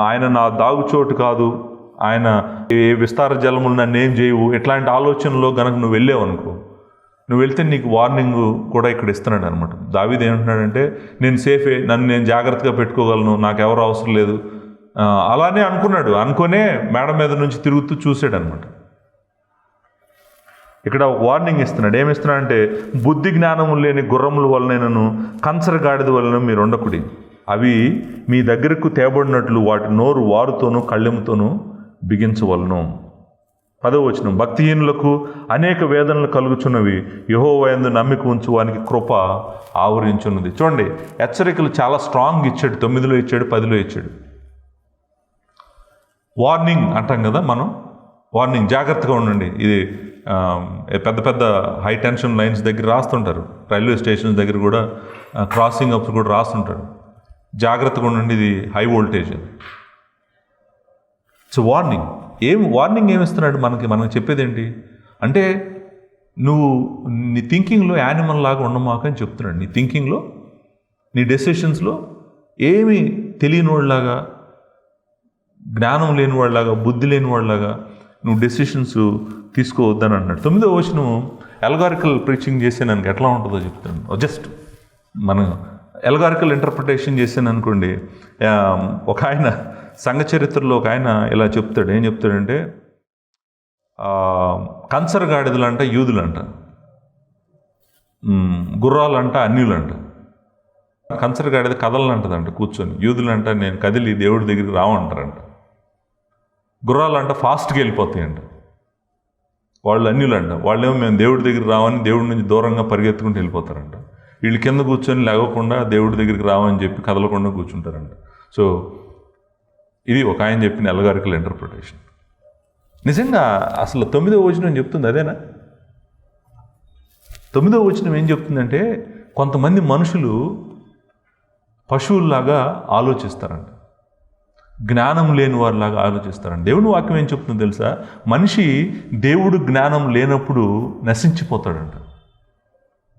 ఆయన నా దాగుచోటు కాదు, ఆయన ఏ విస్తార జలములు నన్ను ఏం చేయవు, ఇట్లాంటి ఆలోచనలో గనక నువ్వు వెళ్ళావనుకో, నువ్వు వెళ్తే నీకు వార్నింగ్ కూడా ఇక్కడ ఇస్తున్నాడు అనమాట. దావీదు ఏమంటున్నాడంటే, నేను సేఫే, నన్ను నేను జాగ్రత్తగా పెట్టుకోగలను, నాకు ఎవరు అవసరం లేదు అలానే అనుకున్నాడు. అనుకునే మేడ మీద నుంచి తిరుగుతూ చూసాడు అనమాట. ఇక్కడ ఒక వార్నింగ్ ఇస్తున్నాడు. ఏమిస్తున్నాడంటే, బుద్ధి జ్ఞానము లేని గుర్రముల వలనను కంచరగాడిద వలన మీరు ఉండకుడి, అవి మీ దగ్గరకు తేబడినట్లు వాటి నోరు వారుతోనూ కళ్ళెముతోనూ బిగించవలను. 10వ వచనం, భక్తిహీనులకు అనేక వేదనలు కలుగుచున్నవి, యెహోవా యందు నమ్మిక ఉంచు వానికి కృప ఆవరించున్నది. చూడండి, హెచ్చరికలు చాలా స్ట్రాంగ్ ఇచ్చాడు. 9లో ఇచ్చాడు, 10లో ఇచ్చాడు. వార్నింగ్ అంటాం కదా మనం, వార్నింగ్, జాగ్రత్తగా ఉండండి. ఇది పెద్ద పెద్ద హై టెన్షన్ లైన్స్ దగ్గర రాస్తుంటారు, రైల్వే స్టేషన్స్ దగ్గర కూడా, క్రాసింగ్ అప్స్ కూడా రాస్తుంటారు, జాగ్రత్తగా ఉండండి, ఇది హై వోల్టేజ్. సో వార్నింగ్ ఏమిస్తున్నాడు మనకి చెప్పేది ఏంటి అంటే, నువ్వు నీ థింకింగ్లో యానిమల్ లాగా ఉండమాక అని చెప్తున్నాడు. నీ థింకింగ్లో, నీ డెసిషన్స్లో ఏమీ తెలియని వాళ్ళలాగా, జ్ఞానం లేని వాళ్ళలాగా, బుద్ధి లేని వాళ్ళలాగా నువ్వు డెసిషన్స్ తీసుకోవద్దని అన్నాడు. 9వ వచనం ఎల్గారికల్ ప్రీచింగ్ చేసాను ఎట్లా ఉంటుందో చెప్తాను. జస్ట్ మనం ఎల్గారికల్ ఇంటర్ప్రిటేషన్ చేసాను అనుకోండి, ఒక ఆయన సంఘ చరిత్రలో ఒక ఆయన ఇలా చెప్తాడు. ఏం చెప్తాడంటే, కంచరగాడిదలంట యూదులంట, గుర్రాలంట అన్యులంట. కంచరగాడిద కదలనంటదంట కూర్చొని, యూదులంట నేను కదిలి దేవుడి దగ్గరికి రావంటారంట. గుర్రాలంట ఫాస్ట్గా వెళ్ళిపోతాయంట. వాళ్ళు అన్యులంట, వాళ్ళేమో మేము దేవుడి దగ్గర రావని దేవుడి నుంచి దూరంగా పరిగెత్తుకుంటూ వెళ్ళిపోతారంట. వీళ్ళు కింద కూర్చొని లేవకుండా దేవుడి దగ్గరికి రావని చెప్పి కదలకుండా కూర్చుంటారంట. సో ఇది ఒక ఆయన చెప్పిన అల్గారికల్ ఇంటర్ప్రిటేషన్. నిజంగా అసలు 9వ వచనం చెప్తుంది అదేనా? 9వ వచనం ఏం చెప్తుందంటే కొంతమంది మనుషులు పశువుల్లాగా ఆలోచిస్తారంట, జ్ఞానం లేని వారిలాగా ఆలోచిస్తారంట. దేవుని వాక్యం ఏం చెప్తుందో తెలుసా? మనిషి దేవుడు జ్ఞానం లేనప్పుడు నశించిపోతాడంట.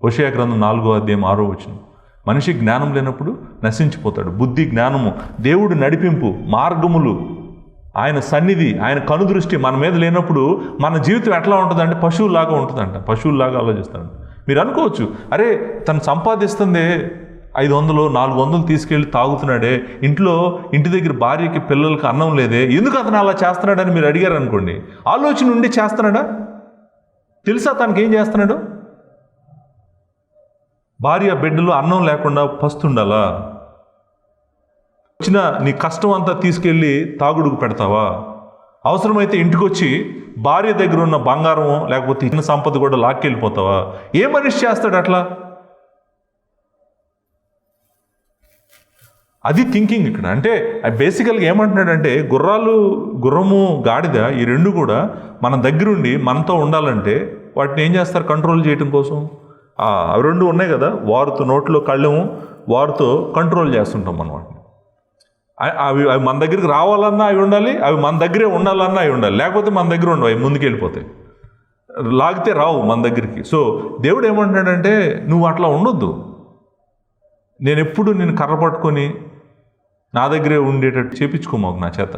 హోషేయ గ్రంథం 4వ అధ్యాయం 6వ వచనం. మనిషి జ్ఞానం లేనప్పుడు నశించిపోతాడు. బుద్ధి, జ్ఞానము, దేవుడు నడిపింపు, మార్గములు, ఆయన సన్నిధి, ఆయన కనుదృష్టి మన మీద లేనప్పుడు మన జీవితం ఎట్లా ఉంటుందంటే పశువులాగా ఉంటుందంట. పశువులాగా ఆలోచిస్తాడంట. మీరు అనుకోవచ్చు, అరే తను సంపాదిస్తుందే 500 400 తీసుకెళ్ళి తాగుతున్నాడే, ఇంటి దగ్గర భార్యకి పిల్లలకి అన్నం లేదే, ఎందుకు అతను అలా చేస్తున్నాడని మీరు అడిగారు అనుకోండి. ఆలోచన ఉండి చేస్తున్నాడా? తెలుసా తనకి ఏం చేస్తున్నాడు? భార్య బిడ్డలు అన్నం లేకుండా పస్తుండాలా? వచ్చిన నీ కష్టం అంతా తీసుకెళ్ళి తాగుడుకు పెడతావా? అవసరమైతే ఇంటికి వచ్చి భార్య దగ్గర ఉన్న బంగారం లేకపోతే ఇచ్చిన సంపద కూడా లాక్కెళ్ళిపోతావా? ఏ మనిషి చేస్తాడు అట్లా? అది థింకింగ్ ఇక్కడ. అంటే బేసికల్గా ఏమంటున్నాడంటే గుర్రము గాడిద ఈ రెండు కూడా మన దగ్గరుండి మనతో ఉండాలంటే వాటిని ఏం చేస్తారు? కంట్రోల్ చేయటం కోసం అవి రెండు ఉన్నాయి కదా, వారుతో నోట్లో కళ్ళము వారితో కంట్రోల్ చేస్తుంటాం మనం వాటిని. అవి మన దగ్గరికి రావాలన్నా అవి ఉండాలి, అవి మన దగ్గరే ఉండాలన్నా అవి ఉండాలి, లేకపోతే మన దగ్గర ఉండవు, అవి ముందుకు వెళ్ళిపోతాయి, లాగితే రావు మన దగ్గరికి. సో దేవుడు ఏమంటున్నాడంటే నువ్వు అట్లా ఉండొద్దు. నేను ఎప్పుడు నేను కర్ర పట్టుకొని నా దగ్గరే ఉండేటట్టు చేపించుకోమాకు నా చేత.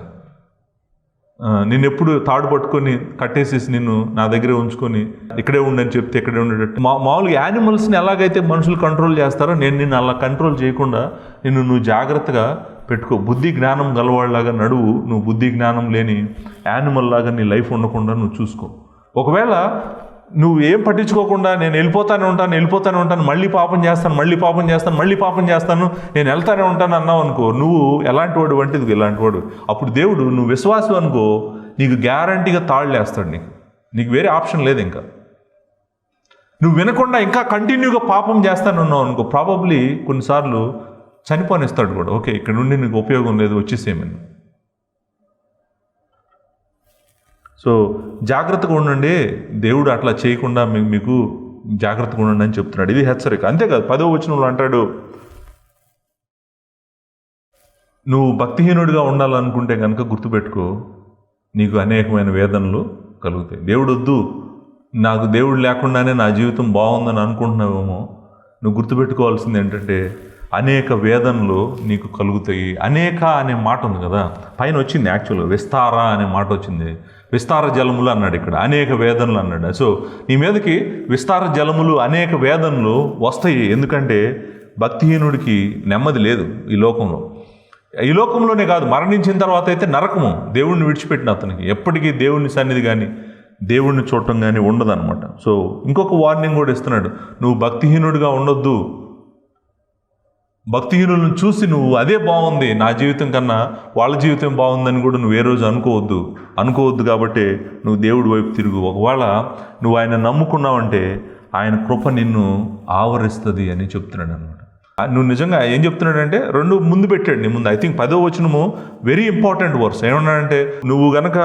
నేను ఎప్పుడు తాడు పట్టుకొని కట్టేసేసి నిన్ను నా దగ్గరే ఉంచుకొని ఇక్కడే ఉండని చెప్తే ఇక్కడే ఉండేటట్టు. మామూలుగా యానిమల్స్ని ఎలాగైతే మనుషులు కంట్రోల్ చేస్తారో నేను నిన్ను అలా కంట్రోల్ చేయకుండా నువ్వు జాగ్రత్తగా పెట్టుకో. బుద్ధి జ్ఞానం గలవాళ్ళలాగా నడువు. నువ్వు బుద్ధి జ్ఞానం లేని యానిమల్ లాగా నీ లైఫ్ ఉండకుండా నువ్వు చూసుకో. ఒకవేళ నువ్వు ఏం పట్టించుకోకుండా నేను వెళ్ళిపోతానే ఉంటాను, మళ్ళీ పాపం చేస్తాను, నేను వెళ్తానే ఉంటాను అన్నావు అనుకో, నువ్వు ఎలాంటి వాడు వంటిది ఇలాంటి వాడు. అప్పుడు దేవుడు నువ్వు విశ్వాసం అనుకో, నీకు గ్యారంటీగా తాళ్ళేస్తాడు. నీకు వేరే ఆప్షన్ లేదు. ఇంకా నువ్వు వినకుండా ఇంకా కంటిన్యూగా పాపం చేస్తానున్నావు అనుకో, ప్రాబబ్లీ కొన్నిసార్లు చనిపోనిస్తాడు కూడా. ఓకే, ఇక్కడ నుండి నీకు ఉపయోగం లేదు, వచ్చేసేమని. సో జాగ్రత్తగా ఉండండి, దేవుడు అట్లా చేయకుండా మీకు జాగ్రత్తగా ఉండండి అని చెప్తున్నాడు. ఇది హెచ్చరిక. అంతేకాదు 10వ వచనంలో అంటాడు, నువ్వు భక్తిహీనుడిగా ఉండాలనుకుంటే కనుక గుర్తుపెట్టుకో, నీకు అనేకమైన వేదనలు కలుగుతాయి. దేవుడు వద్దు, నాకు దేవుడు లేకుండానే నా జీవితం బాగుందని అనుకుంటున్నావేమో. నువ్వు గుర్తుపెట్టుకోవాల్సింది ఏంటంటే అనేక వేదనలు నీకు కలుగుతాయి. అనేక అనే మాట ఉంది కదా, పైన వచ్చింది యాక్చువల్గా విస్తార అనే మాట వచ్చింది. విస్తార జలములు అన్నాడు, ఇక్కడ అనేక వేదనలు అన్నాడు. సో నీ మీదకి విస్తార జలములు అనేక వేదనలు వస్తాయి. ఎందుకంటే భక్తిహీనుడికి నెమ్మది లేదు ఈ లోకంలోనే కాదు, మరణించిన తర్వాత అయితే నరకము. దేవుడిని విడిచిపెట్టిన అతనికి ఎప్పటికీ దేవుని సన్నిధి కానీ దేవుడిని చూడటం కానీ ఉండదన్నమాట. సో ఇంకొక వార్నింగ్ కూడా ఇస్తున్నాడు, నువ్వు భక్తిహీనుడిగా ఉండొద్దు. భక్తిహీనులను చూసి నువ్వు అదే బాగుంది నా జీవితం కన్నా వాళ్ళ జీవితం బాగుందని కూడా నువ్వు ఏ రోజు అనుకోవద్దు. కాబట్టి నువ్వు దేవుడి వైపు తిరుగు. ఒకవేళ నువ్వు ఆయన నమ్ముకున్నావంటే ఆయన కృప నిన్ను ఆవరిస్తుంది అని చెప్తున్నాడు అనమాట. నువ్వు నిజంగా ఏం చెప్తున్నాడంటే రెండు ముందు పెట్టాడు నీ ముందు. ఐ థింక్ 10వ వచనము వెరీ ఇంపార్టెంట్ వర్స్. ఏమన్నాడంటే నువ్వు గనక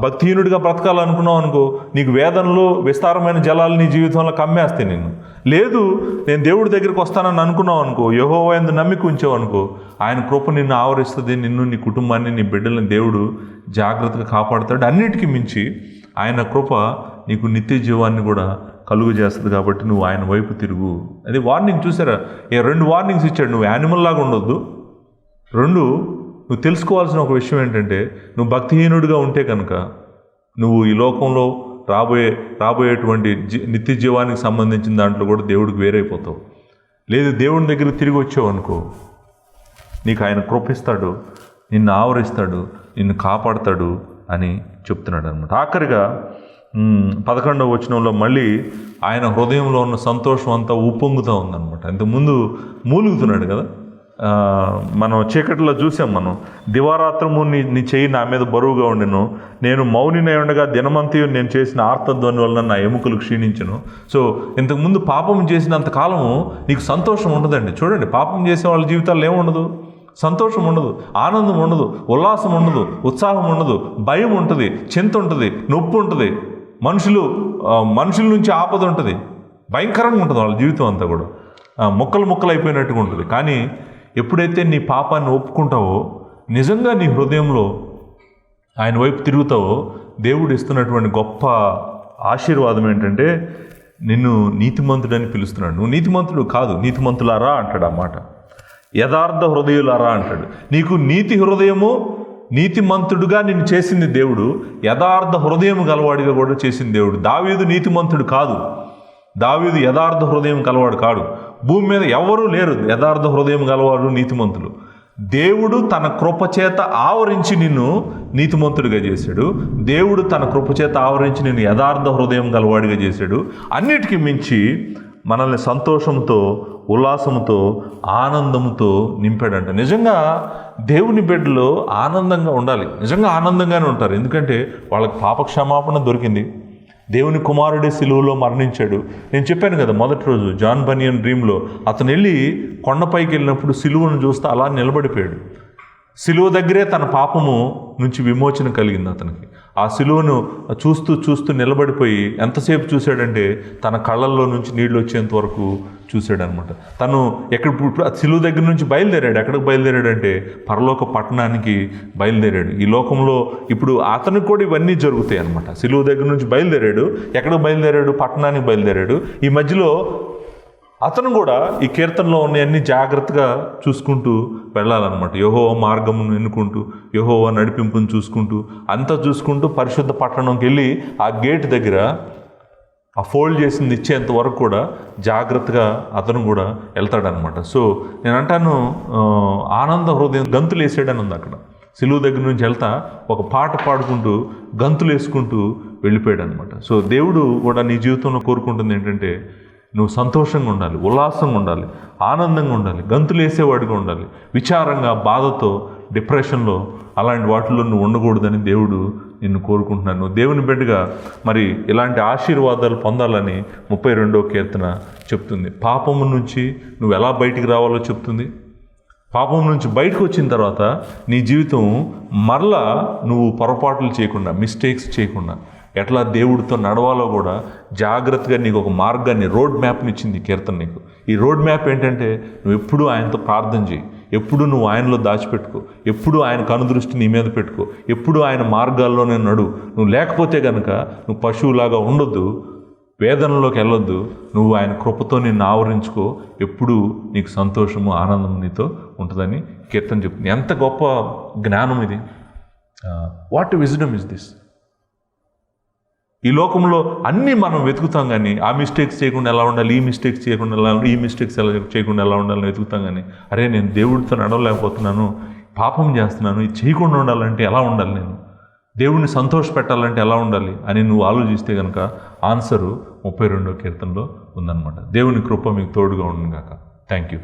భక్తిహీనుడిగా బ్రతకాలనుకున్నావు అనుకో, నీకు వేదనలు విస్తారమైన జలాలు నీ జీవితంలో కమ్మేస్తాయి నిన్ను. లేదు నేను దేవుడి దగ్గరికి వస్తానని అనుకున్నావు అనుకో, యెహోవా యందు నమ్మిక ఉంచావు అనుకో, ఆయన కృప నిన్ను ఆవరిస్తుంది. నిన్ను, నీ కుటుంబాన్ని, నీ బిడ్డలను దేవుడు జాగ్రత్తగా కాపాడుతాడు. అన్నిటికీ మించి ఆయన కృప నీకు నిత్య జీవాన్ని కూడా కలుగు చేస్తుంది. కాబట్టి నువ్వు ఆయన వైపు తిరుగు. అది వార్నింగ్. చూసారా, 2 వార్నింగ్స్ ఇచ్చాడు. నువ్వు యానిమల్ లాగా ఉండొద్దు. 2, నువ్వు తెలుసుకోవాల్సిన ఒక విషయం ఏంటంటే నువ్వు భక్తిహీనుడిగా ఉంటే కనుక నువ్వు ఈ లోకంలో రాబోయేటువంటి నిత్య జీవానికి సంబంధించిన దాంట్లో కూడా దేవుడికి వేరైపోతావు. లేదు దేవుని దగ్గరికి తిరిగి వచ్చావు అనుకో, నీకు ఆయన కృపిస్తాడు, నిన్ను ఆవరిస్తాడు, నిన్ను కాపాడతాడు అని చెప్తున్నాడు అనమాట. ఆఖరిగా 11వ వచనంలో మళ్ళీ ఆయన హృదయంలో ఉన్న సంతోషం అంతా ఉప్పొంగుతూ ఉందన్నమాట. ఇంతకుముందు మూలుగుతున్నాడు కదా, మనం చీకటిలో చూసాం. మనం దివారాత్రము నీ చెయ్యి నా మీద బరువుగా ఉండెను, నేను మౌనినై ఉండగా దినమంతయు నేను చేసిన ఆర్తధ్వని వలన నా ఎముకలు క్షీణించను. సో ఇంతకుముందు పాపం చేసినంత కాలము నీకు సంతోషం ఉండదండి. చూడండి, పాపం చేసే వాళ్ళ జీవితాల్లో ఏముండదు, సంతోషం ఉండదు, ఆనందం ఉండదు, ఉల్లాసం ఉండదు, ఉత్సాహం ఉండదు, భయం ఉంటుంది, చింత ఉంటుంది, నొప్పి ఉంటుంది, మనుషుల నుంచి ఆపద ఉంటుంది, భయంకరంగా ఉంటుంది వాళ్ళ జీవితం అంతా కూడా, ముక్కలు అయిపోయినట్టుగా ఉంటుంది. కానీ ఎప్పుడైతే నీ పాపాన్ని ఒప్పుకుంటావో, నిజంగా నీ హృదయంలో ఆయన వైపు తిరుగుతావో, దేవుడు ఇస్తున్నటువంటి గొప్ప ఆశీర్వాదం ఏంటంటే నిన్ను నీతిమంతుడని పిలుస్తున్నాడు. నువ్వు నీతిమంతుడు కాదు, నీతిమంతులారా అంటాడు ఆ మాట. యథార్థ హృదయులారా అంటాడు. నీకు నీతి హృదయము, నీతిమంతుడుగా నిన్ను చేసింది దేవుడు, యథార్థ హృదయం గలవాడిగా కూడా చేసింది దేవుడు. దావీదు నీతిమంతుడు కాదు, దావీదు యథార్థ హృదయం గలవాడు కాడు. భూమి మీద ఎవరూ లేరు యథార్థ హృదయం గలవాడు, నీతిమంతులు. దేవుడు తన కృపచేత ఆవరించి నిన్ను నీతిమంతుడిగా చేశాడు. దేవుడు తన కృపచేత ఆవరించి నిన్ను యథార్థ హృదయం గలవాడిగా చేశాడు. అన్నిటికీ మించి మనల్ని సంతోషంతో, ఉల్లాసంతో, ఆనందంతో నింపాడంట. నిజంగా దేవుని బిడ్డలు ఆనందంగా ఉండాలి, నిజంగా ఆనందంగానే ఉంటారు. ఎందుకంటే వాళ్ళకి పాపక్షమాపణ దొరికింది, దేవుని కుమారుడే సిలువలో మరణించాడు. నేను చెప్పాను కదా మొదటి రోజు జాన్ బనియన్ డ్రీమ్లో, అతను వెళ్ళి కొండపైకి వెళ్ళినప్పుడు సిలువను చూస్తే అలా నిలబడిపోయాడు. సిలువ దగ్గరే తన పాపము నుంచి విమోచన కలిగింది అతనికి. ఆ సిలువను చూస్తూ నిలబడిపోయి ఎంతసేపు చూశాడంటే తన కళ్ళల్లో నుంచి నీళ్ళు వచ్చేంత వరకు చూశాడనమాట. తను ఇప్పుడు సిలువ దగ్గర నుంచి బయలుదేరాడు. ఎక్కడికి బయలుదేరాడంటే పరలోక పట్టణానికి బయలుదేరాడు. ఈ లోకంలో ఇప్పుడు అతనికి కూడా ఇవన్నీ జరుగుతాయి అనమాట. సిలువ దగ్గర నుంచి బయలుదేరాడు. ఎక్కడికి బయలుదేరాడు? పట్టణానికి బయలుదేరాడు. ఈ మధ్యలో అతను కూడా ఈ కీర్తనలో ఉన్నవన్నీ జాగ్రత్తగా చూసుకుంటూ వెళ్ళాలన్నమాట. యెహోవా మార్గమును ఎన్నుకుంటూ, యెహోవా నడిపింపును చూసుకుంటూ, అంతా చూసుకుంటూ పరిశుద్ధ పట్టణంకి వెళ్ళి ఆ గేట్ దగ్గర ఆ ఫోల్డ్ చేసింది ఇచ్చేంత వరకు కూడా జాగ్రత్తగా అతను కూడా వెళ్తాడనమాట. సో నేను అంటాను, ఆనంద హృదయం గంతులు వేసాడని ఉంది అక్కడ. సిలువ దగ్గర నుంచి వెళ్తా ఒక పాట పాడుకుంటూ గంతులు వేసుకుంటూ వెళ్ళిపోయాడు అనమాట. సో దేవుడు కూడా నీ జీవితంలో కోరుకుంటుంది ఏంటంటే నువ్వు సంతోషంగా ఉండాలి, ఉల్లాసంగా ఉండాలి, ఆనందంగా ఉండాలి, గంతులు వేసేవాడిగా ఉండాలి. విచారంగా, బాధతో, డిప్రెషన్లో అలాంటి వాటిల్లో నువ్వు ఉండకూడదని దేవుడు నిన్ను కోరుకుంటున్నాను. నువ్వు దేవుని బిడ్డగా మరి ఇలాంటి ఆశీర్వాదాలు పొందాలని 32వ కీర్తన చెప్తుంది. పాపము నుంచి నువ్వు ఎలా బయటికి రావాలో చెప్తుంది. పాపం నుంచి బయటకు వచ్చిన తర్వాత నీ జీవితం మరలా నువ్వు పొరపాట్లు చేయకుండా, మిస్టేక్స్ చేయకుండా ఎట్లా దేవుడితో నడవాలో కూడా జాగ్రత్తగా నీకు ఒక మార్గాన్ని, రోడ్ మ్యాప్ని ఇచ్చింది కీర్తన నీకు. ఈ రోడ్ మ్యాప్ ఏంటంటే నువ్వు ఎప్పుడూ ఆయనతో ప్రార్థన చేయి, ఎప్పుడు నువ్వు ఆయనలో దాచిపెట్టుకో, ఎప్పుడు ఆయన కనుదృష్టి నీ మీద పెట్టుకో, ఎప్పుడు ఆయన మార్గాల్లోనే నడు. నువ్వు లేకపోతే కనుక నువ్వు పశువులాగా ఉండొద్దు, వేదనలోకి వెళ్ళొద్దు. నువ్వు ఆయన కృపతో నిన్ను ఆవరించుకో, ఎప్పుడు నీకు సంతోషము, ఆనందం నీతో ఉంటుందని కీర్తన చెప్తుంది. ఎంత గొప్ప జ్ఞానం ఇది! What wisdom is this! ఈ లోకంలో అన్నీ మనం వెతుకుతాం కానీ ఆ మిస్టేక్స్ చేయకుండా ఎలా ఉండాలి, ఈ మిస్టేక్స్ చేయకుండా ఎలా ఉండాలి, ఈ మిస్టేక్స్ ఎలా చేయకుండా ఎలా ఉండాలని వెతుకుతాం కానీ అరే నేను దేవుడితో నడవలేకపోతున్నాను, పాపం చేస్తున్నాను, ఇది చేయకుండా ఉండాలంటే ఎలా ఉండాలి, నేను దేవుడిని సంతోషపెట్టాలంటే ఎలా ఉండాలి అని నువ్వు ఆలోచిస్తే కనుక ఆన్సరు 32వ కీర్తనలో ఉందన్నమాట. దేవుని కృప మీకు తోడుగా ఉండుగాక. Thank you.